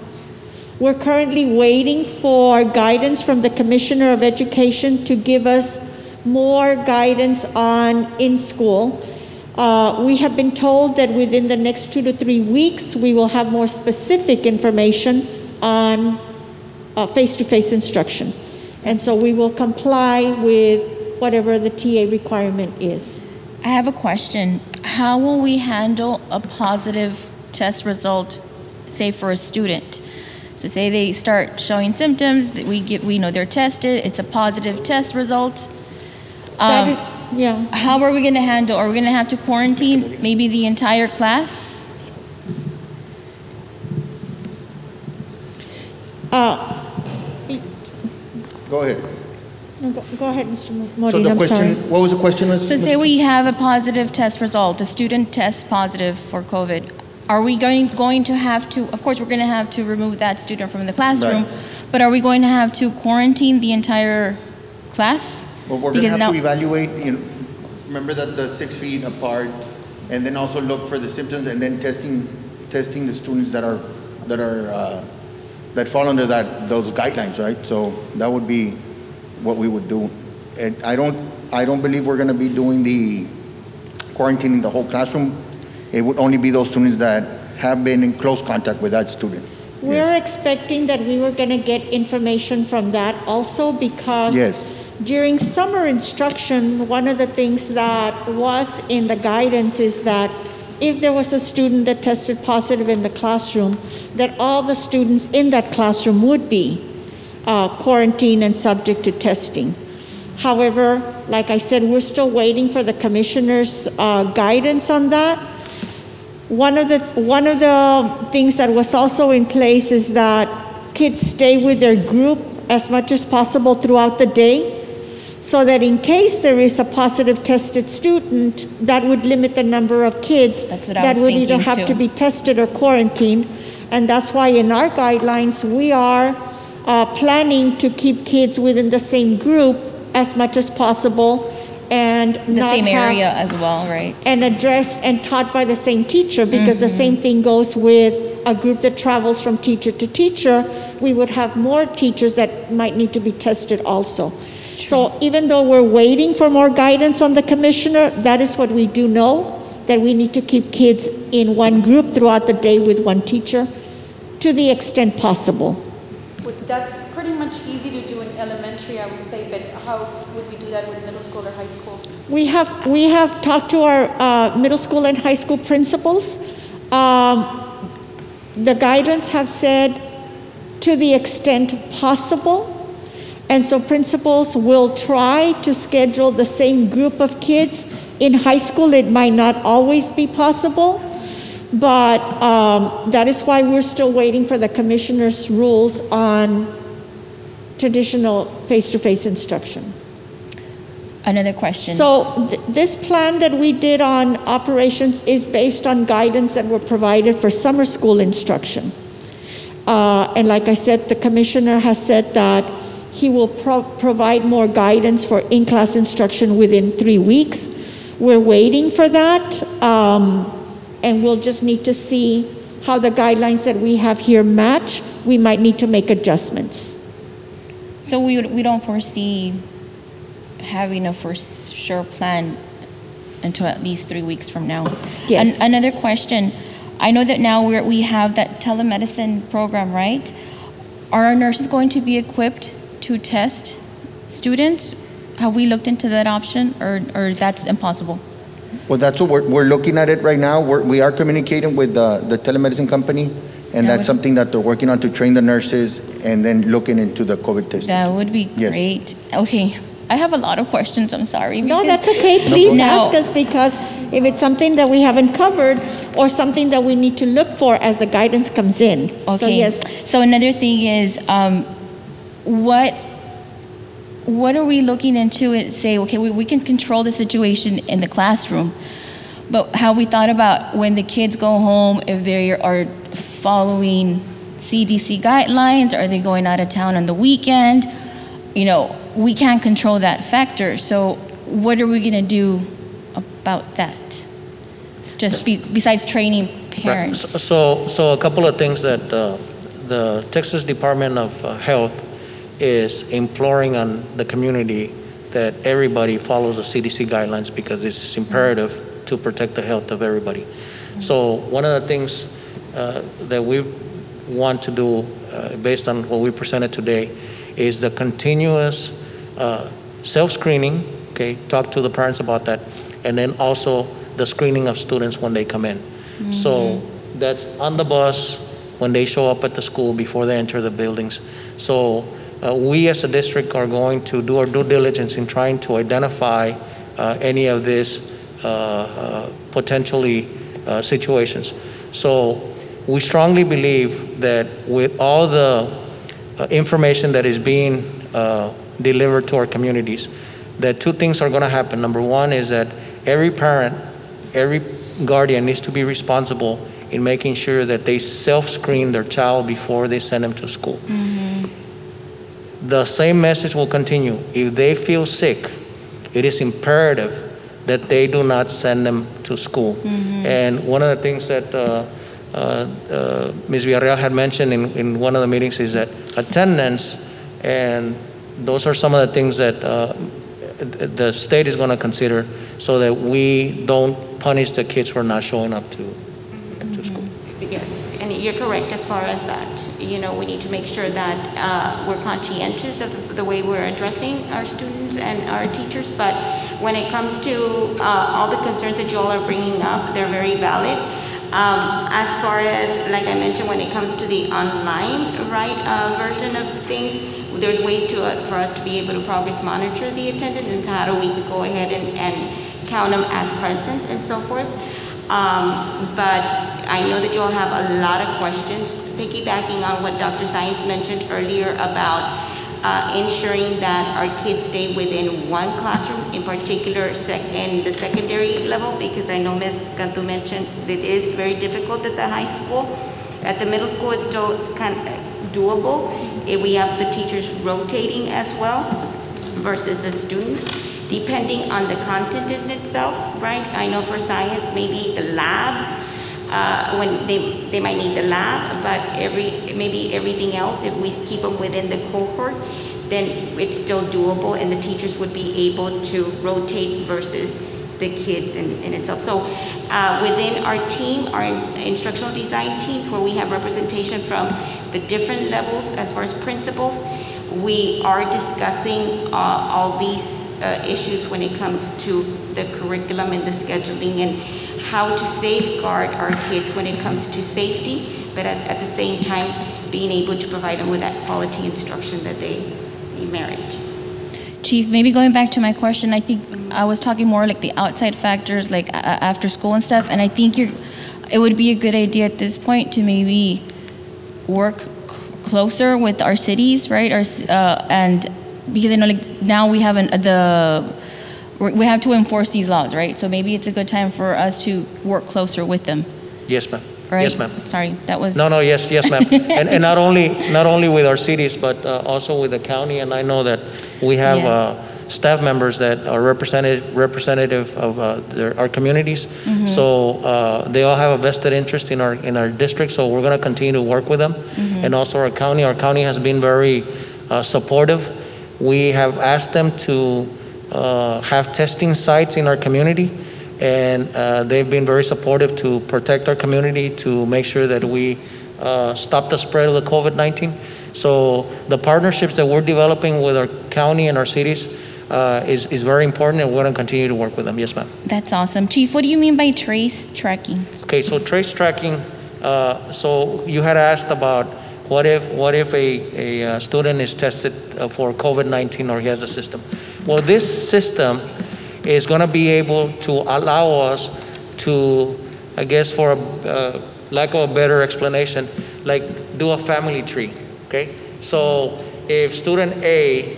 We're currently waiting for guidance from the Commissioner of Education to give us more guidance on in-school. We have been told that within the next 2 to 3 weeks, we will have more specific information on face-to-face instruction. And so we will comply with whatever the TA requirement is. I have a question. How will we handle a positive test result, say for a student? So say they start showing symptoms, that we know they're tested, it's a positive test result. Yeah. How are we going to handle? Are we going to have to quarantine maybe the entire class? Go ahead. No, go ahead, Mr. Morin. So the I'm question, sorry. what was the question? So say we have a positive test result, a student tests positive for COVID. Are we going to have to, of course we're going to have to remove that student from the classroom, Right. but are we going to have to quarantine the entire class? Well, we're going to have to evaluate, remember that the 6 feet apart, and then also look for the symptoms, and then testing the students that fall under those guidelines, right? So that would be what we would do. And I don't believe we're going to be doing the quarantining the whole classroom. It would only be those students that have been in close contact with that student. We're expecting that we were going to get information from that also, because during summer instruction, one of the things that was in the guidance is that if there was a student that tested positive in the classroom, that all the students in that classroom would be quarantined and subject to testing. However, like I said, we're still waiting for the commissioner's guidance on that. One of the things that was also in place is that kids stay with their group as much as possible throughout the day, so that in case there is a positive tested student, that would limit the number of kids that would either have to be tested or quarantined. And that's why in our guidelines, we are planning to keep kids within the same group as much as possible, and the same area as well, right? And addressed and taught by the same teacher, because the same thing goes with a group that travels from teacher to teacher. We would have more teachers that might need to be tested also. So even though we're waiting for more guidance on the commissioner, that is what we do know, that we need to keep kids in one group throughout the day with one teacher to the extent possible. That's pretty much easy to do in elementary, I would say, but how would we do that with middle school or high school? We have talked to our middle school and high school principals. The guidance have said to the extent possible, and so principals will try to schedule the same group of kids. In high school, it might not always be possible, but that is why we're still waiting for the commissioner's rules on traditional face-to-face instruction. Another question. So this plan that we did on operations is based on guidance that were provided for summer school instruction. And like I said, the commissioner has said that he will provide more guidance for in-class instruction within 3 weeks. We're waiting for that. And we'll just need to see how the guidelines that we have here match. We might need to make adjustments. So we don't foresee having a for sure plan until at least 3 weeks from now. Yes. Another question. I know that now we have that telemedicine program, right? Are our nurses going to be equipped to test students? Have we looked into that option, or that's impossible? Well, that's what we're looking at it right now. We are communicating with the telemedicine company, and that's something that they're working on to train the nurses and then looking into the COVID testing. That would be great. Okay, I have a lot of questions, I'm sorry. No, that's okay. Please ask us, because if it's something that we haven't covered or something that we need to look for as the guidance comes in. Okay. So, yes. So another thing is, what are we looking into and say, okay, we can control the situation in the classroom, but have we thought about when the kids go home, if they are following CDC guidelines, are they going out of town on the weekend? You know, we can't control that factor. So what are we gonna do about that? Just besides training parents. Right. So a couple of things that the Texas Department of Health is imploring on the community, that everybody follows the CDC guidelines, because this is imperative to protect the health of everybody. So one of the things that we want to do based on what we presented today is the continuous self-screening, okay, talk to the parents about that, and then also the screening of students when they come in. So that's on the bus, when they show up at the school, before they enter the buildings. So we as a district are going to do our due diligence in trying to identify any of these potentially situations. So we strongly believe that with all the information that is being delivered to our communities, that two things are going to happen. Number one is that every parent, every guardian needs to be responsible in making sure that they self-screen their child before they send them to school. The same message will continue. If they feel sick, it is imperative that they do not send them to school. And one of the things that Ms. Villarreal had mentioned in one of the meetings is that attendance, and those are some of the things that the state is going to consider, so that we don't punish the kids for not showing up to school. Yes, and you're correct as far as that. You know, we need to make sure that we're conscientious of the way we're addressing our students and our teachers, but when it comes to all the concerns that you all are bringing up, they're very valid. As far as, like I mentioned, when it comes to the online, version of things, there's ways for us to be able to progress monitor the attendance, and how do we go ahead and count them as present and so forth. But I know that you all have a lot of questions, piggybacking on what Dr. Science mentioned earlier about ensuring that our kids stay within one classroom, in particular in the secondary level, because I know Ms. Cantu mentioned it is very difficult at the high school. At the middle school, it's still kind of doable. We have the teachers rotating as well versus the students, depending on the content in itself, right? I know for science, maybe the labs, when they might need the lab, but maybe everything else, if we keep them within the cohort, then it's still doable, and the teachers would be able to rotate versus the kids in itself. So within our team, our instructional design teams, where we have representation from the different levels as far as principals, we are discussing all these issues when it comes to the curriculum and the scheduling, and how to safeguard our kids when it comes to safety, but at the same time being able to provide them with that quality instruction that they merit. Chief, maybe going back to my question, I think I was talking more like the outside factors, like after school and stuff, and I think it would be a good idea at this point to maybe work closer with our cities, right? And because I know, like, now we have we have to enforce these laws, right? So maybe it's a good time for us to work closer with them. Yes, ma'am. Right? Yes, ma'am. Sorry, that was... No, yes, ma'am. and not only with our cities, but also with the county. And I know that we have staff members that are representative of our communities. So they all have a vested interest in our district. So we're going to continue to work with them. And also our county. Our county has been very supportive. We have asked them to have testing sites in our community, and they've been very supportive to protect our community, to make sure that we stop the spread of the COVID-19. So the partnerships that we're developing with our county and our cities is very important, and we're going to continue to work with them. Yes, ma'am. That's awesome. Chief, what do you mean by trace tracking? Okay, so trace tracking, so you had asked about what if a student is tested for COVID-19 or he has a system. Well, this system is going to be able to allow us to, I guess for a lack of a better explanation, like do a family tree, okay? So if student A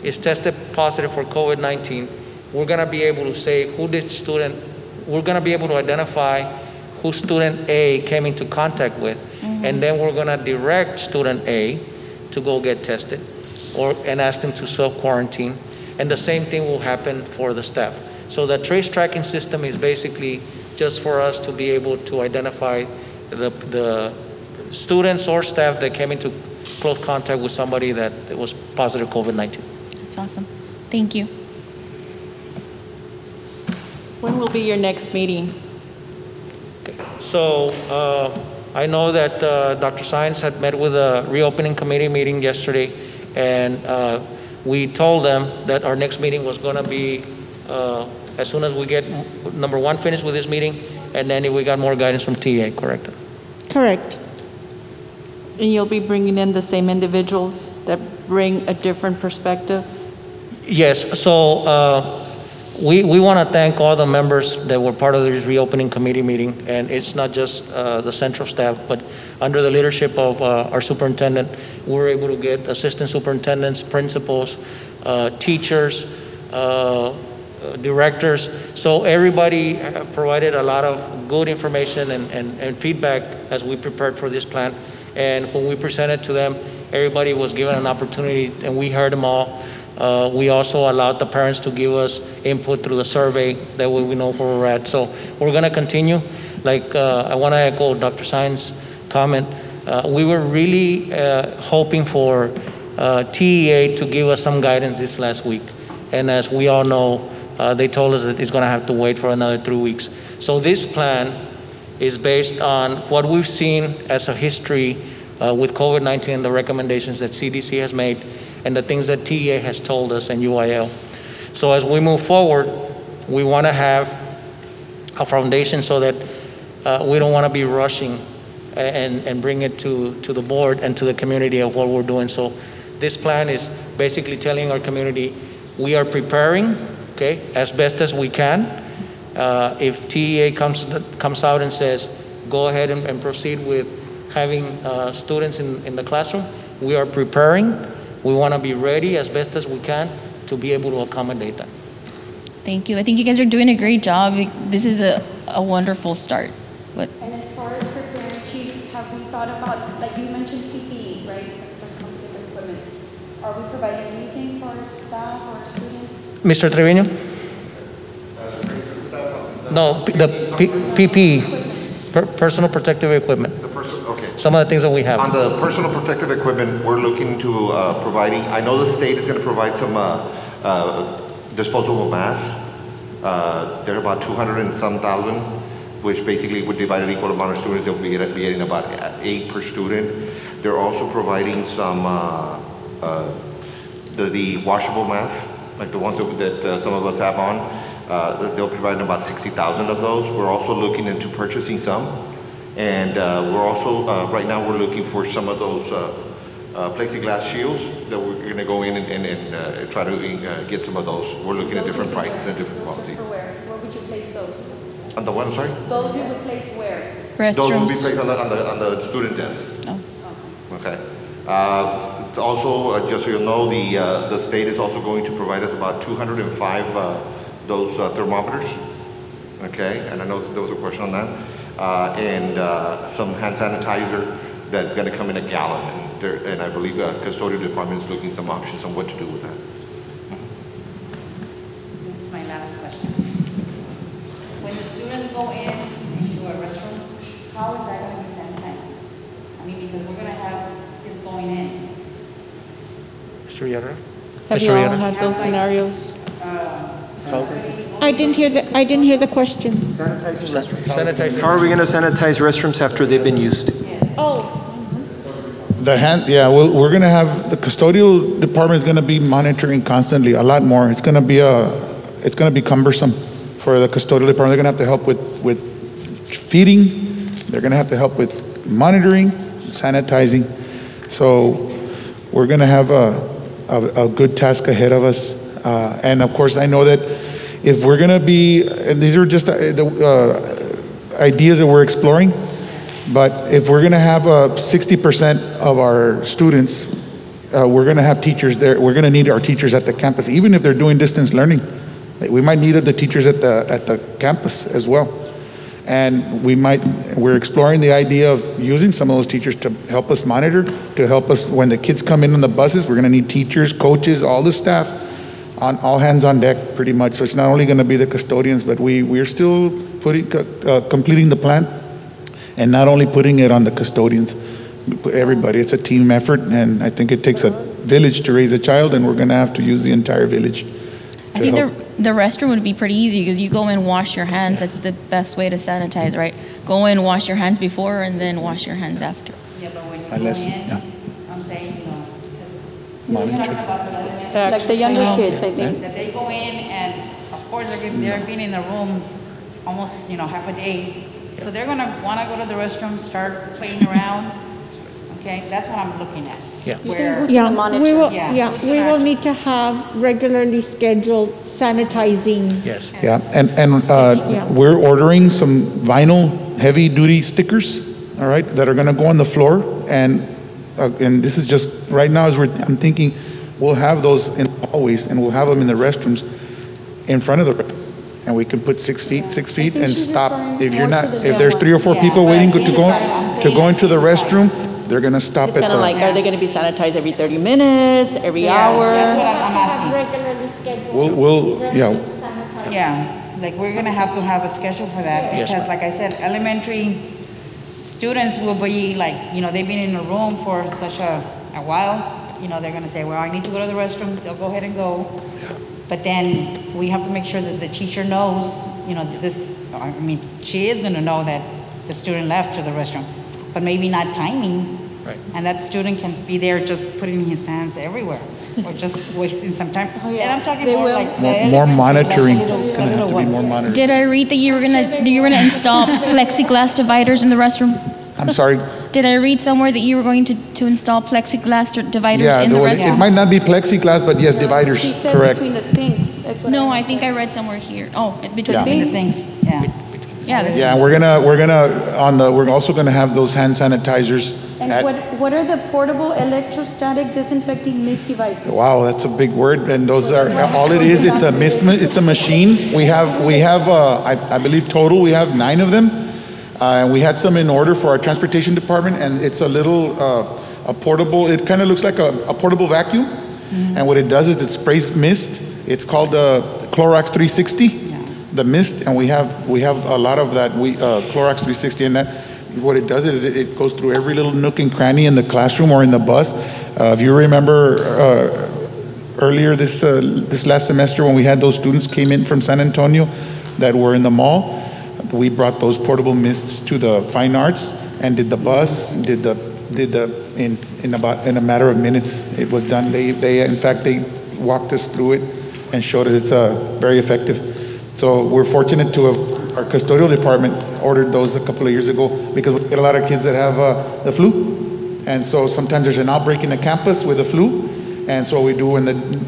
is tested positive for COVID-19, we're going to be able to say we're going to be able to identify who student A came into contact with, and then we're going to direct student A to go get tested and ask them to self-quarantine, and the same thing will happen for the staff. So the trace tracking system is basically just for us to be able to identify the students or staff that came into close contact with somebody that was positive COVID-19. That's awesome. Thank you. When will be your next meeting? Okay. So I know that Dr. Science had met with a reopening committee meeting yesterday, and we told them that our next meeting was going to be as soon as we get number one finished with this meeting, and then if we got more guidance from TA, correct? Correct. And you'll be bringing in the same individuals that bring a different perspective? Yes, so we want to thank all the members that were part of this reopening committee meeting, and it's not just the central staff, but under the leadership of our superintendent, we were able to get assistant superintendents, principals, teachers, directors. So everybody provided a lot of good information and feedback as we prepared for this plan. And when we presented to them, everybody was given an opportunity, and we heard them all. We also allowed the parents to give us input through the survey. That way we know where we're at. So we're going to continue. Like I want to echo Dr. Science's comment. We were really hoping for TEA to give us some guidance this last week. And as we all know, they told us that it's going to have to wait for another 3 weeks. So this plan is based on what we've seen as a history with COVID-19 and the recommendations that CDC has made and the things that TEA has told us and UIL. So as we move forward, we want to have a foundation so that we don't want to be rushing and bring it to the board and to the community of what we're doing. So this plan is basically telling our community we are preparing, okay, as best as we can. If TEA comes out and says, go ahead and proceed with having students in the classroom, we are preparing. We want to be ready as best as we can to be able to accommodate that. Thank you. I think you guys are doing a great job. This is a wonderful start. And as far as preparing, Chief, have we thought about, like you mentioned PPE, right? Personal protective equipment. Are we providing anything for our staff or our students? Mr. Trevino? No, the PPE, personal protective equipment. Okay. Some of the things that we have. On the personal protective equipment, we're looking to providing, I know the state is going to provide some disposable masks. They're about 200 and some thousand, which basically would divide an equal amount of students. They'll be getting about 8 per student. They're also providing some the washable masks, like the ones that some of us have on. They'll provide about 60,000 of those. We're also looking into purchasing some. And we're also, right now we're looking for some of those plexiglass shields that we're going to go in and try to get some of those. We're looking at different prices and different quality. For where? Where would you place those? On the what, I'm sorry? Those you would place where? Restrooms. Those will be placed on the student desk. Oh. Okay. Also, just so you know, the state is also going to provide us about 205 those thermometers. Okay, and I know there was a question on that. And some hand sanitizer that's going to come in a gallon. And I believe the custodial department is looking some options on what to do with that. This is my last question. When the students go into a restroom, how is that going to be sanitized? I mean, because we're going to have kids going in. Mr. Yarra? Have you all had those scenarios? I didn't hear the question. How are we going to sanitize restrooms after they've been used? Oh. We're going to have, the custodial department is going to be monitoring constantly, a lot more. It's going to be cumbersome for the custodial department. They're going to have to help with feeding. They're going to have to help with monitoring, sanitizing. So we're going to have a good task ahead of us. And of course, I know that if we're going to be, and these are just the ideas that we're exploring, but if we're going to have 60% of our students, we're going to have teachers there. We're going to need our teachers at the campus, even if they're doing distance learning. We might need the teachers at the campus as well. And we're exploring the idea of using some of those teachers to help us monitor, to help us when the kids come in on the buses. We're going to need teachers, coaches, all the staff, on all hands on deck, pretty much. So it's not only going to be the custodians, but we're still completing the plan, and not only putting it on the custodians, everybody. It's a team effort, and I think it takes a village to raise a child, and we're going to have to use the entire village. I think the restroom would be pretty easy because you go in, wash your hands. That's the best way to sanitize, right? Go in, wash your hands before, and then wash your hands after. Yeah, but when you go in, I'm saying, because you're talking about like the younger kids, I think. That they go in, and of course they're being in the room almost, half a day. So they're going to want to go to the restroom, start playing around. Okay, that's what I'm looking at. Yeah. You're saying who's going to monitor? We will need to have regularly scheduled sanitizing. Yes. Yeah, and we're ordering some vinyl heavy-duty stickers, all right, that are going to go on the floor. And this is just right now, I'm thinking we'll have those in the hallways, and we'll have them in the restrooms in front of the restroom. And we can put 6 feet, and stop. If there's 3 or 4 people waiting to go into the restroom, they're going to stop it's at the... are they going to be sanitized every 30 minutes, every hour? That's what I'm asking. Yeah, like we're going to have a schedule for that, because like I said, elementary students will be like, they've been in a room for such a while, they're going to say, well, I need to go to the restroom. They'll go ahead and go. But then we have to make sure that the teacher knows, she is going to know that the student left to the restroom, but maybe not timing. Right. And that student can be there just putting his hands everywhere or just wasting some time. And I'm talking more monitoring. It's going to have to be more monitoring. Did I read that you were going to install plexiglass dividers in the restroom? I'm sorry? Did I read somewhere that you were going to install plexiglass dividers in the restroom? It might not be plexiglass, but yes, dividers. He said correct. Between the sinks. No, I think I read somewhere here. Oh, between the sinks. Yeah. Yeah, we're also gonna have those hand sanitizers. And what are the portable electrostatic disinfecting mist devices? Wow, that's a big word. And those are all it is. It's a machine. We have I believe total we have 9 of them. We had some in order for our transportation department, and it's a little a portable. It kind of looks like a portable vacuum, and what it does is it sprays mist. It's called Clorox 360. The mist, and we have a lot of that. Clorox 360, and that what it does is it goes through every little nook and cranny in the classroom or in the bus. If you remember earlier this last semester when we had those students came in from San Antonio that were in the mall, we brought those portable mists to the fine arts and did the bus, in a matter of minutes it was done. They in fact they walked us through it and showed us it's very effective. So we're fortunate to have our custodial department ordered those a couple of years ago because we get a lot of kids that have the flu. And so sometimes there's an outbreak in the campus with the flu. And so we do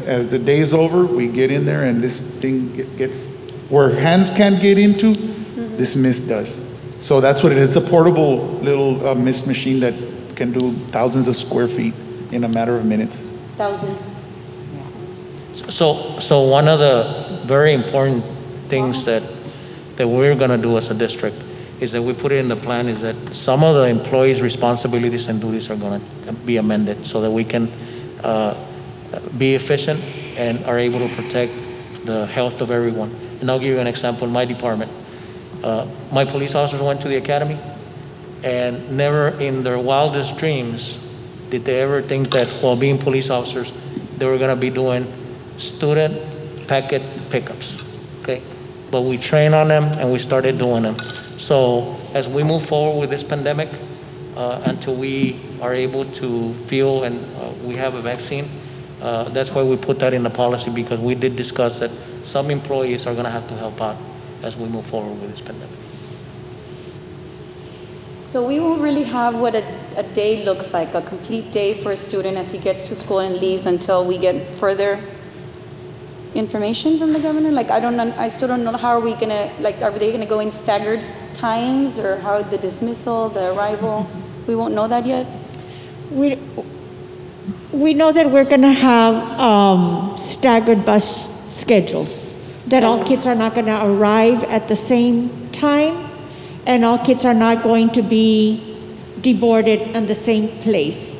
as the day is over, we get in there and this thing gets, where hands can't get into, this mist does. So that's what it is. It's a portable little mist machine that can do thousands of square feet in a matter of minutes. Thousands. So one of the very important things that we're going to do as a district is that we put it in the plan is that some of the employees' responsibilities and duties are going to be amended so that we can be efficient and are able to protect the health of everyone. And I'll give you an example. In my department, my police officers went to the academy and never in their wildest dreams did they ever think that while being police officers, they were going to be doing student packet pickups. but we train on them and we started doing them. So as we move forward with this pandemic, until we are able to feel and we have a vaccine, that's why we put that in the policy, because we did discuss that some employees are going to have to help out as we move forward with this pandemic. So we won't really have what a day looks like, a complete day for a student as he gets to school and leaves, until we get further information from the governor. Like, I still don't know, how are we gonna, like, are they gonna go in staggered times, or how the dismissal, the arrival? We won't know that yet? We know that we're gonna have staggered bus schedules, that all kids are not gonna arrive at the same time, and all kids are not going to be deboarded in the same place.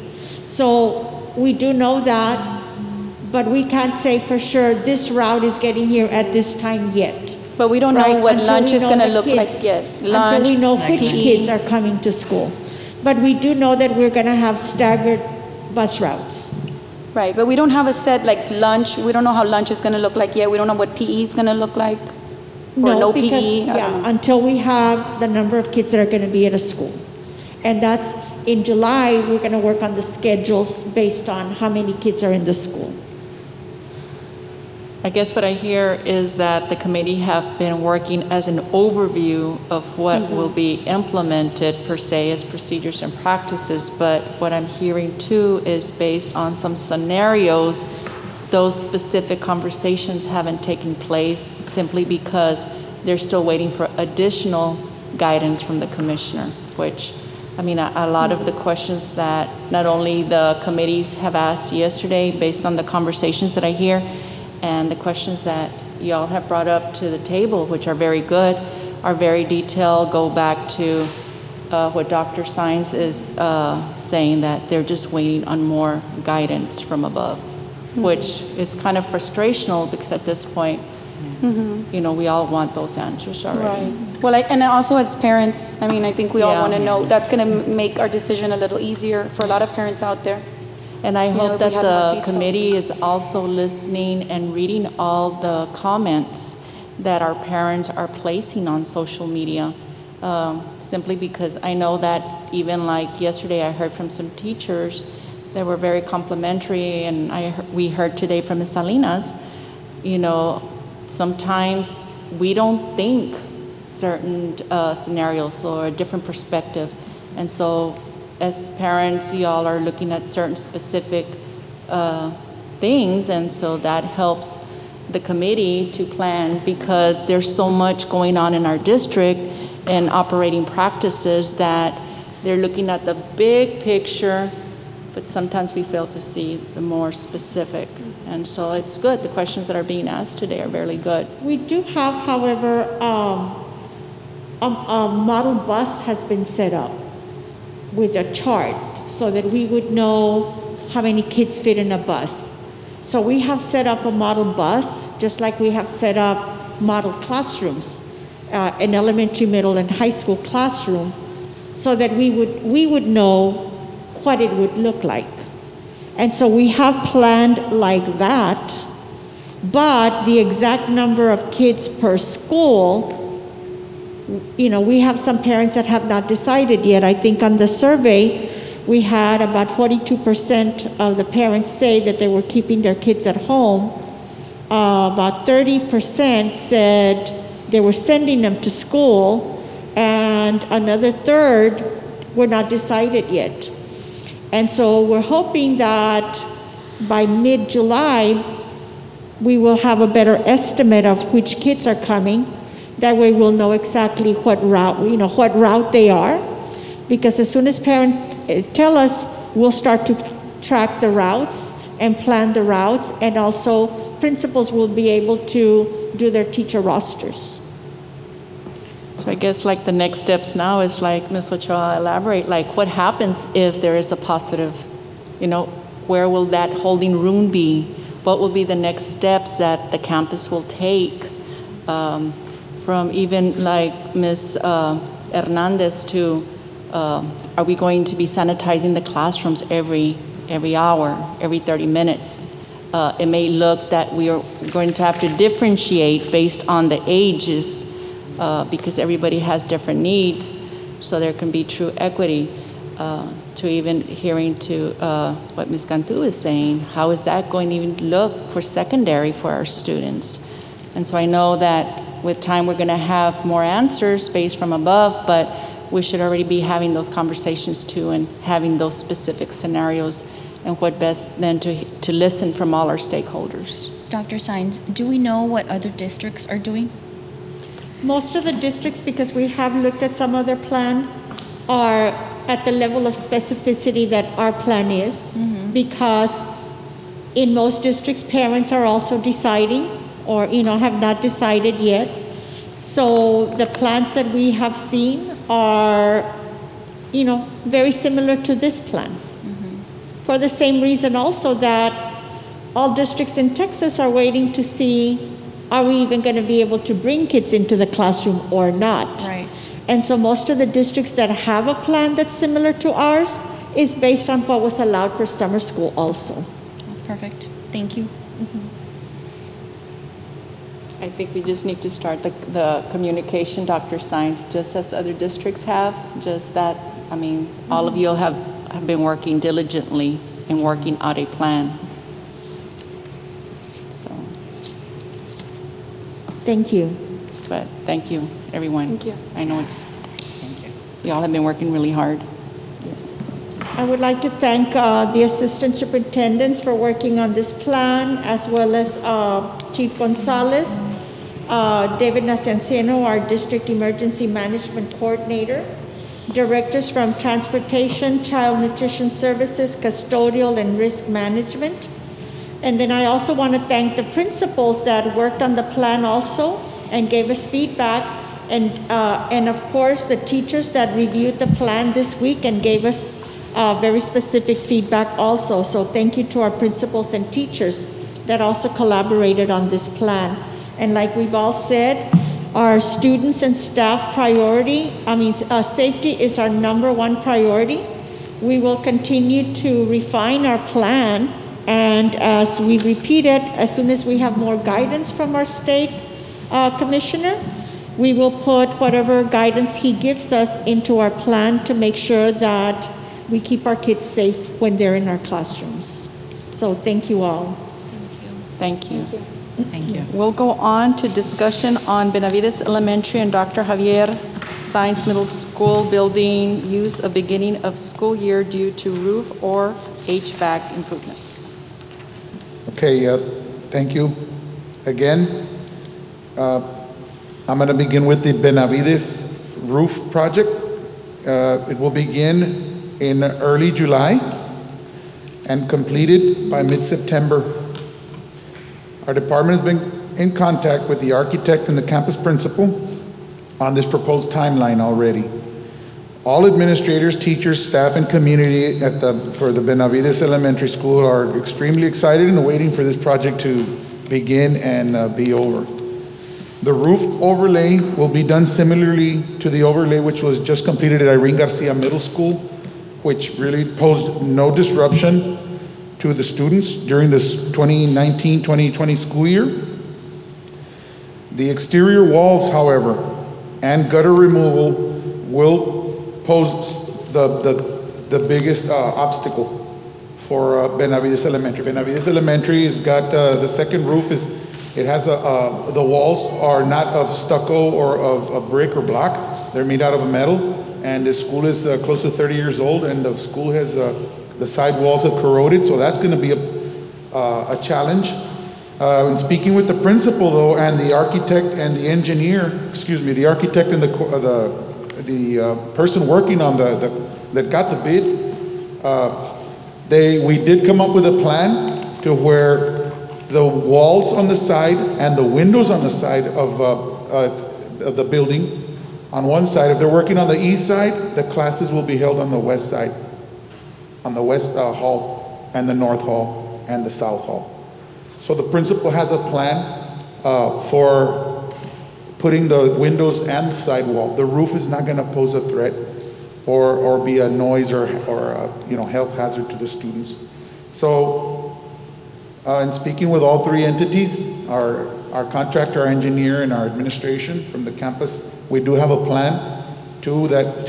So we do know that, but we can't say for sure this route is getting here at this time yet. But we don't know what lunch is going to look like yet. Until we know which kids are coming to school. But we do know that we're going to have staggered bus routes. Right, but we don't have a set, like, lunch. We don't know how lunch is going to look like yet. We don't know what PE is going to look like. No, because, until we have the number of kids that are going to be at a school. And that's in July, we're going to work on the schedules based on how many kids are in the school. I guess what I hear is that the committee have been working as an overview of what will be implemented per se as procedures and practices, but what I'm hearing too is based on some scenarios. Those specific conversations haven't taken place simply because they're still waiting for additional guidance from the commissioner, which, I mean, a lot of the questions that not only the committees have asked yesterday based on the conversations that I hear, and the questions that y'all have brought up to the table, which are very good, are very detailed, go back to what Dr. Sines is saying, that they're just waiting on more guidance from above, which is kind of frustrational because at this point, you know, we all want those answers already. Right. Well, and also as parents, I mean, I think we all want to know. That's going to make our decision a little easier for a lot of parents out there. And I hope that the committee is also listening and reading all the comments that our parents are placing on social media, simply because I know that even like yesterday I heard from some teachers that were very complimentary, and we heard today from Ms. Salinas, you know, sometimes we don't think certain scenarios or a different perspective. And so as parents, y'all are looking at certain specific things, and so that helps the committee to plan, because there's so much going on in our district and operating practices that they're looking at the big picture, but sometimes we fail to see the more specific. And so it's good. The questions that are being asked today are very good. We do have, however, a model bus has been set up with a chart so that we would know how many kids fit in a bus. So we have set up a model bus, just like we have set up model classrooms, in elementary, middle, and high school classroom, so that we would know what it would look like. And so we have planned like that, but the exact number of kids per school, you know, we have some parents that have not decided yet. I think on the survey, we had about 42% of the parents say that they were keeping their kids at home. About 30% said they were sending them to school, and another third were not decided yet. And so we're hoping that by mid-July, we will have a better estimate of which kids are coming. That way we'll know exactly what route they are. Because as soon as parents tell us, we'll start to track the routes and plan the routes, and also principals will be able to do their teacher rosters. So I guess like the next steps now is like Ms. Ochoa elaborate, like what happens if there is a positive, you know, where will that holding room be? What will be the next steps that the campus will take? From even like Ms. Hernandez to, are we going to be sanitizing the classrooms every hour, every 30 minutes? it may look that we are going to have to differentiate based on the ages because everybody has different needs, so there can be true equity. To even hearing to what Ms. Cantu is saying, how is that going to even look for secondary for our students? And so I know that with time we're going to have more answers based from above, but we should already be having those conversations too and having those specific scenarios and what best then to listen from all our stakeholders. Dr. Sines, do we know what other districts are doing? Most of the districts, because we have looked at some of their plan, are at the level of specificity that our plan is, because in most districts, parents are also deciding or, have not decided yet. So the plans that we have seen are, very similar to this plan. For the same reason also that all districts in Texas are waiting to see, are we even going to be able to bring kids into the classroom or not? Right. And so most of the districts that have a plan that's similar to ours is based on what was allowed for summer school also. Perfect. Thank you. I think we just need to start the communication, Dr. Sines, just as other districts have, just that, all of you have been working diligently in working out a plan. So. Thank you. But thank you, everyone. Thank you. I know y'all have been working really hard. Yes. I would like to thank the assistant superintendents for working on this plan, as well as Chief Gonzalez, David Nacianceno, our district emergency management coordinator, directors from transportation, child nutrition services, custodial, and risk management. And then I also want to thank the principals that worked on the plan also and gave us feedback, and of course the teachers that reviewed the plan this week and gave us very specific feedback also. So thank you to our principals and teachers that also collaborated on this plan. And like we've all said, our students and staff priority, safety is our #1 priority. We will continue to refine our plan, and as we repeat it, as soon as we have more guidance from our state commissioner, we will put whatever guidance he gives us into our plan to make sure that we keep our kids safe when they're in our classrooms. So thank you all. Thank you. Thank you. Thank you. We'll go on to discussion on Benavides Elementary and Dr. Javier Sines Middle School building use of beginning of school year due to roof or HVAC improvements. Okay, thank you again. I'm going to begin with the Benavides roof project. It will begin in early July and completed by mid-September. Our department has been in contact with the architect and the campus principal on this proposed timeline already. All administrators, teachers, staff, and community for the Benavides Elementary School are extremely excited and waiting for this project to begin and be over. The roof overlay will be done similarly to the overlay which was just completed at Irene Garcia Middle School, which really posed no disruption to the students during this 2019-2020 school year. The exterior walls, however, and gutter removal will pose the biggest obstacle for Benavides Elementary. Benavides Elementary has got the second roof it has the walls are not of stucco or of brick or block. They're made out of metal, and the school is close to 30 years old, and the school has the side walls have corroded, so that's going to be a challenge. In speaking with the principal though, and the architect and the engineer, the architect and the person working on that got the bid, we did come up with a plan to where the walls on the side and the windows on the side of the building, on one side, if they're working on the east side, the classes will be held on the west side, on the west hall and the north hall and the south hall. So the principal has a plan for putting the windows and the side wall. The roof is not going to pose a threat or be a noise or health hazard to the students. So In speaking with all three entities, our contractor, our engineer, and our administration from the campus, we do have a plan to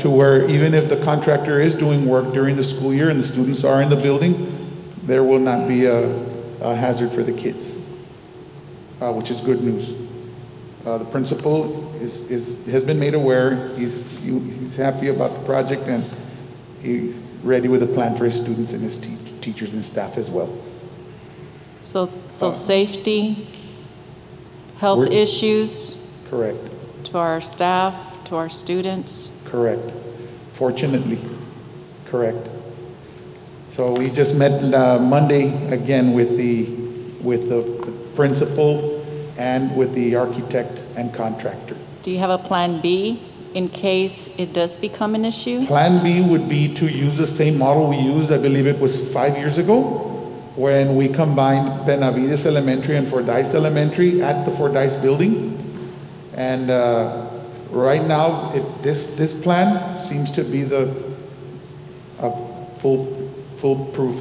where even if the contractor is doing work during the school year and the students are in the building, there will not be a hazard for the kids, which is good news. The principal has been made aware. He's happy about the project, and he's ready with a plan for his students and his teachers and staff as well. So safety, health issues? Correct. To our staff, to our students? Correct. Fortunately, correct. So we just met Monday again with the principal and with the architect and contractor. Do you have a plan B in case it does become an issue? Plan B would be to use the same model we used, I believe it was 5 years ago, when we combined Benavides Elementary and Fordyce Elementary at the Fordyce building. And right now, this plan seems to be the foolproof.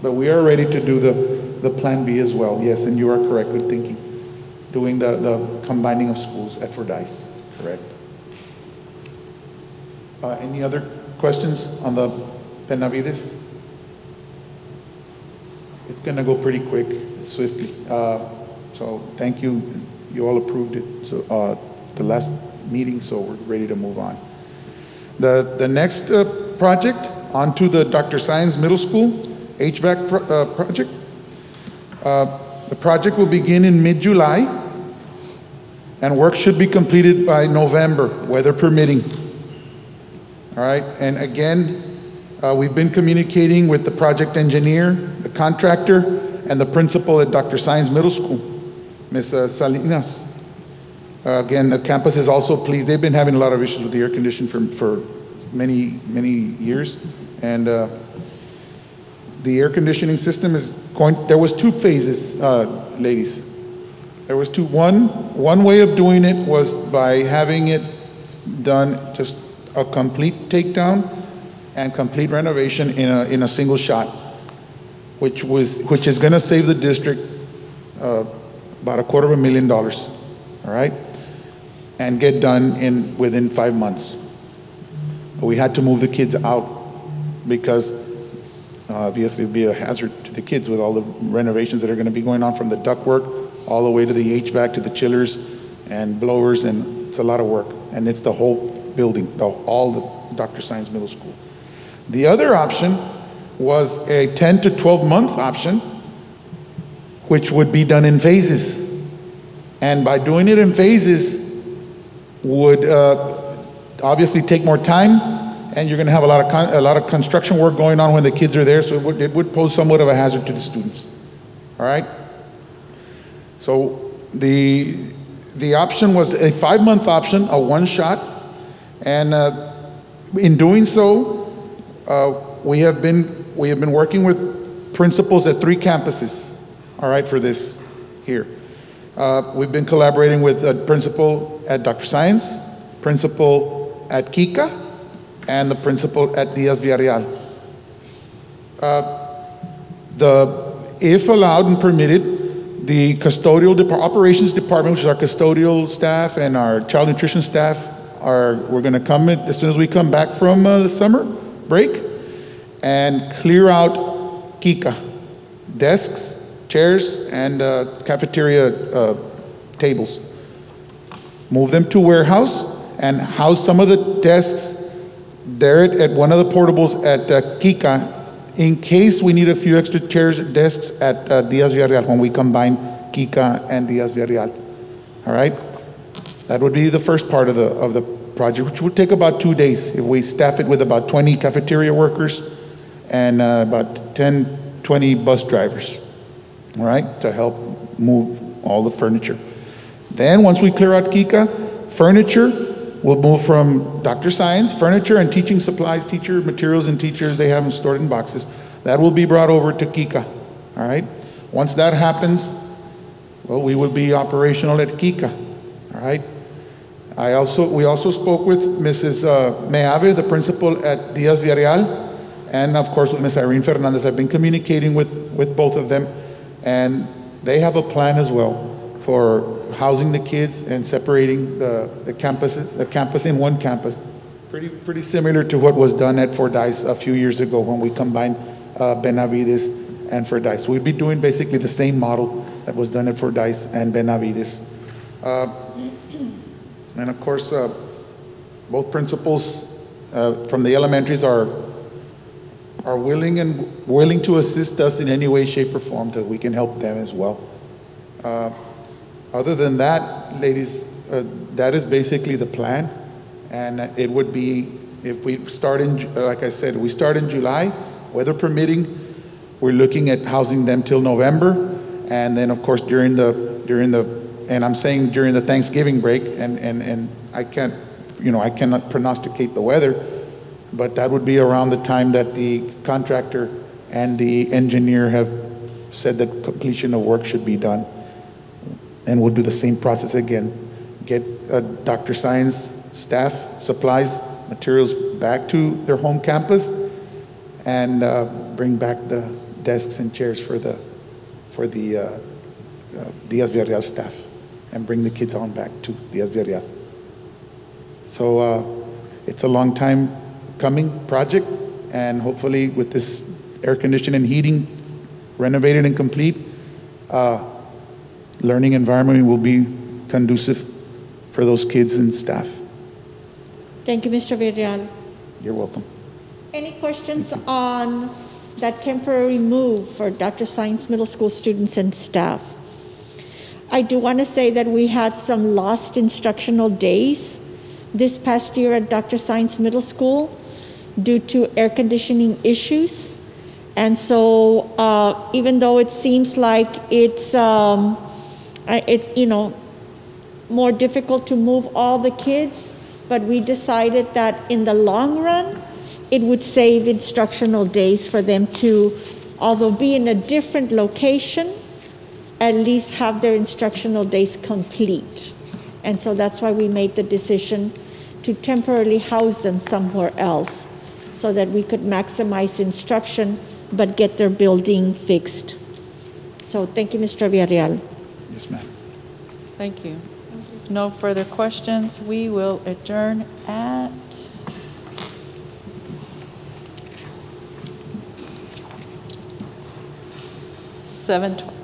But we are ready to do the plan B as well. Yes, and you are correct with thinking. Doing the combining of schools at Fordyce, correct. Any other questions on the Benavides? It's going to go pretty quick, swiftly. So thank you. You all approved it. So the last meeting, so we're ready to move on. The next project, onto the Dr. Science Middle School HVAC project. The project will begin in mid-July, and work should be completed by November, weather permitting. All right, and again, we've been communicating with the project engineer, the contractor, and the principal at Dr. Science Middle School, Ms. Salinas. Again, the campus is also pleased. They've been having a lot of issues with the air conditioning for many, many years. And the air conditioning system is going, there was two phases, ladies. There was two. One way of doing it was by having it done, just a complete takedown and complete renovation in a single shot, which is going to save the district about $250,000, all right, and get done within 5 months. But we had to move the kids out because obviously it would be a hazard to the kids with all the renovations that are going to be going on, from the ductwork all the way to the HVAC to the chillers and blowers, and it's a lot of work. And it's the whole building, all the Dr. Science Middle School. The other option was a 10 to 12 month option, which would be done in phases. And by doing it in phases would obviously take more time, and you're going to have a lot of construction work going on when the kids are there, so it would pose somewhat of a hazard to the students. All right? So the option was a 5 month option, a one shot, and in doing so, we have been working with principals at 3 campuses, all right, for this here. We've been collaborating with a principal at Dr. Science, principal at Kika, and the principal at Diaz Villarreal. If allowed and permitted, the custodial operations department, which is our custodial staff and our child nutrition staff, we're going to come in as soon as we come back from the summer break and clear out Kika, desks, chairs, and cafeteria tables. Move them to warehouse and house some of the desks there at one of the portables at Kika, in case we need a few extra chairs and desks at Diaz Villarreal when we combine Kika and Diaz Villarreal. All right? That would be the first part of the project, which would take about 2 days if we staff it with about 20 cafeteria workers and about 10, 20 bus drivers, all right, to help move all the furniture. Then once we clear out Kika, furniture will move from Dr. Science, furniture and teaching supplies, teacher materials and teachers, they have them stored in boxes. That will be brought over to Kika, all right? Once that happens, well, we will be operational at Kika, all right? We also spoke with Mrs. Meave, the principal at Diaz Villarreal, and of course with Ms. Irene Fernandez. I've been communicating with both of them And they have a plan as well for housing the kids and separating the campuses, the campus in one campus. Pretty similar to what was done at Fordyce a few years ago when we combined Benavides and Fordyce. We'd be doing basically the same model that was done at Fordyce and Benavides. And of course, both principals from the elementaries are willing to assist us in any way, shape, or form that we can help them as well. Other than that, ladies, that is basically the plan. And it would be, if we start in, like I said, we start in July, weather permitting, we're looking at housing them till November. And then of course during the and I'm saying during the Thanksgiving break, and I can't, I cannot prognosticate the weather, but that would be around the time that the contractor and the engineer have said that completion of work should be done. And we'll do the same process again. Get Dr. Science staff, supplies, materials back to their home campus, and bring back the desks and chairs for the Diaz Villarreal staff, and bring the kids on back to Diaz Villarreal. So it's a long time coming project, and hopefully with this air conditioning and heating renovated and complete, learning environment will be conducive for those kids and staff. Thank you, Mr. Villarreal. You're welcome. Any questions on that temporary move for Dr. Science Middle School students and staff? I do want to say that we had some lost instructional days this past year at Dr. Science Middle School due to air conditioning issues. And so even though it seems like it's more difficult to move all the kids, but we decided that in the long run, it would save instructional days for them to, although be in a different location, at least have their instructional days complete. And so that's why we made the decision to temporarily house them somewhere else so that we could maximize instruction but get their building fixed. So thank you, Mr. Villarreal. Yes, ma'am. Thank you. No further questions. We will adjourn at 7:20.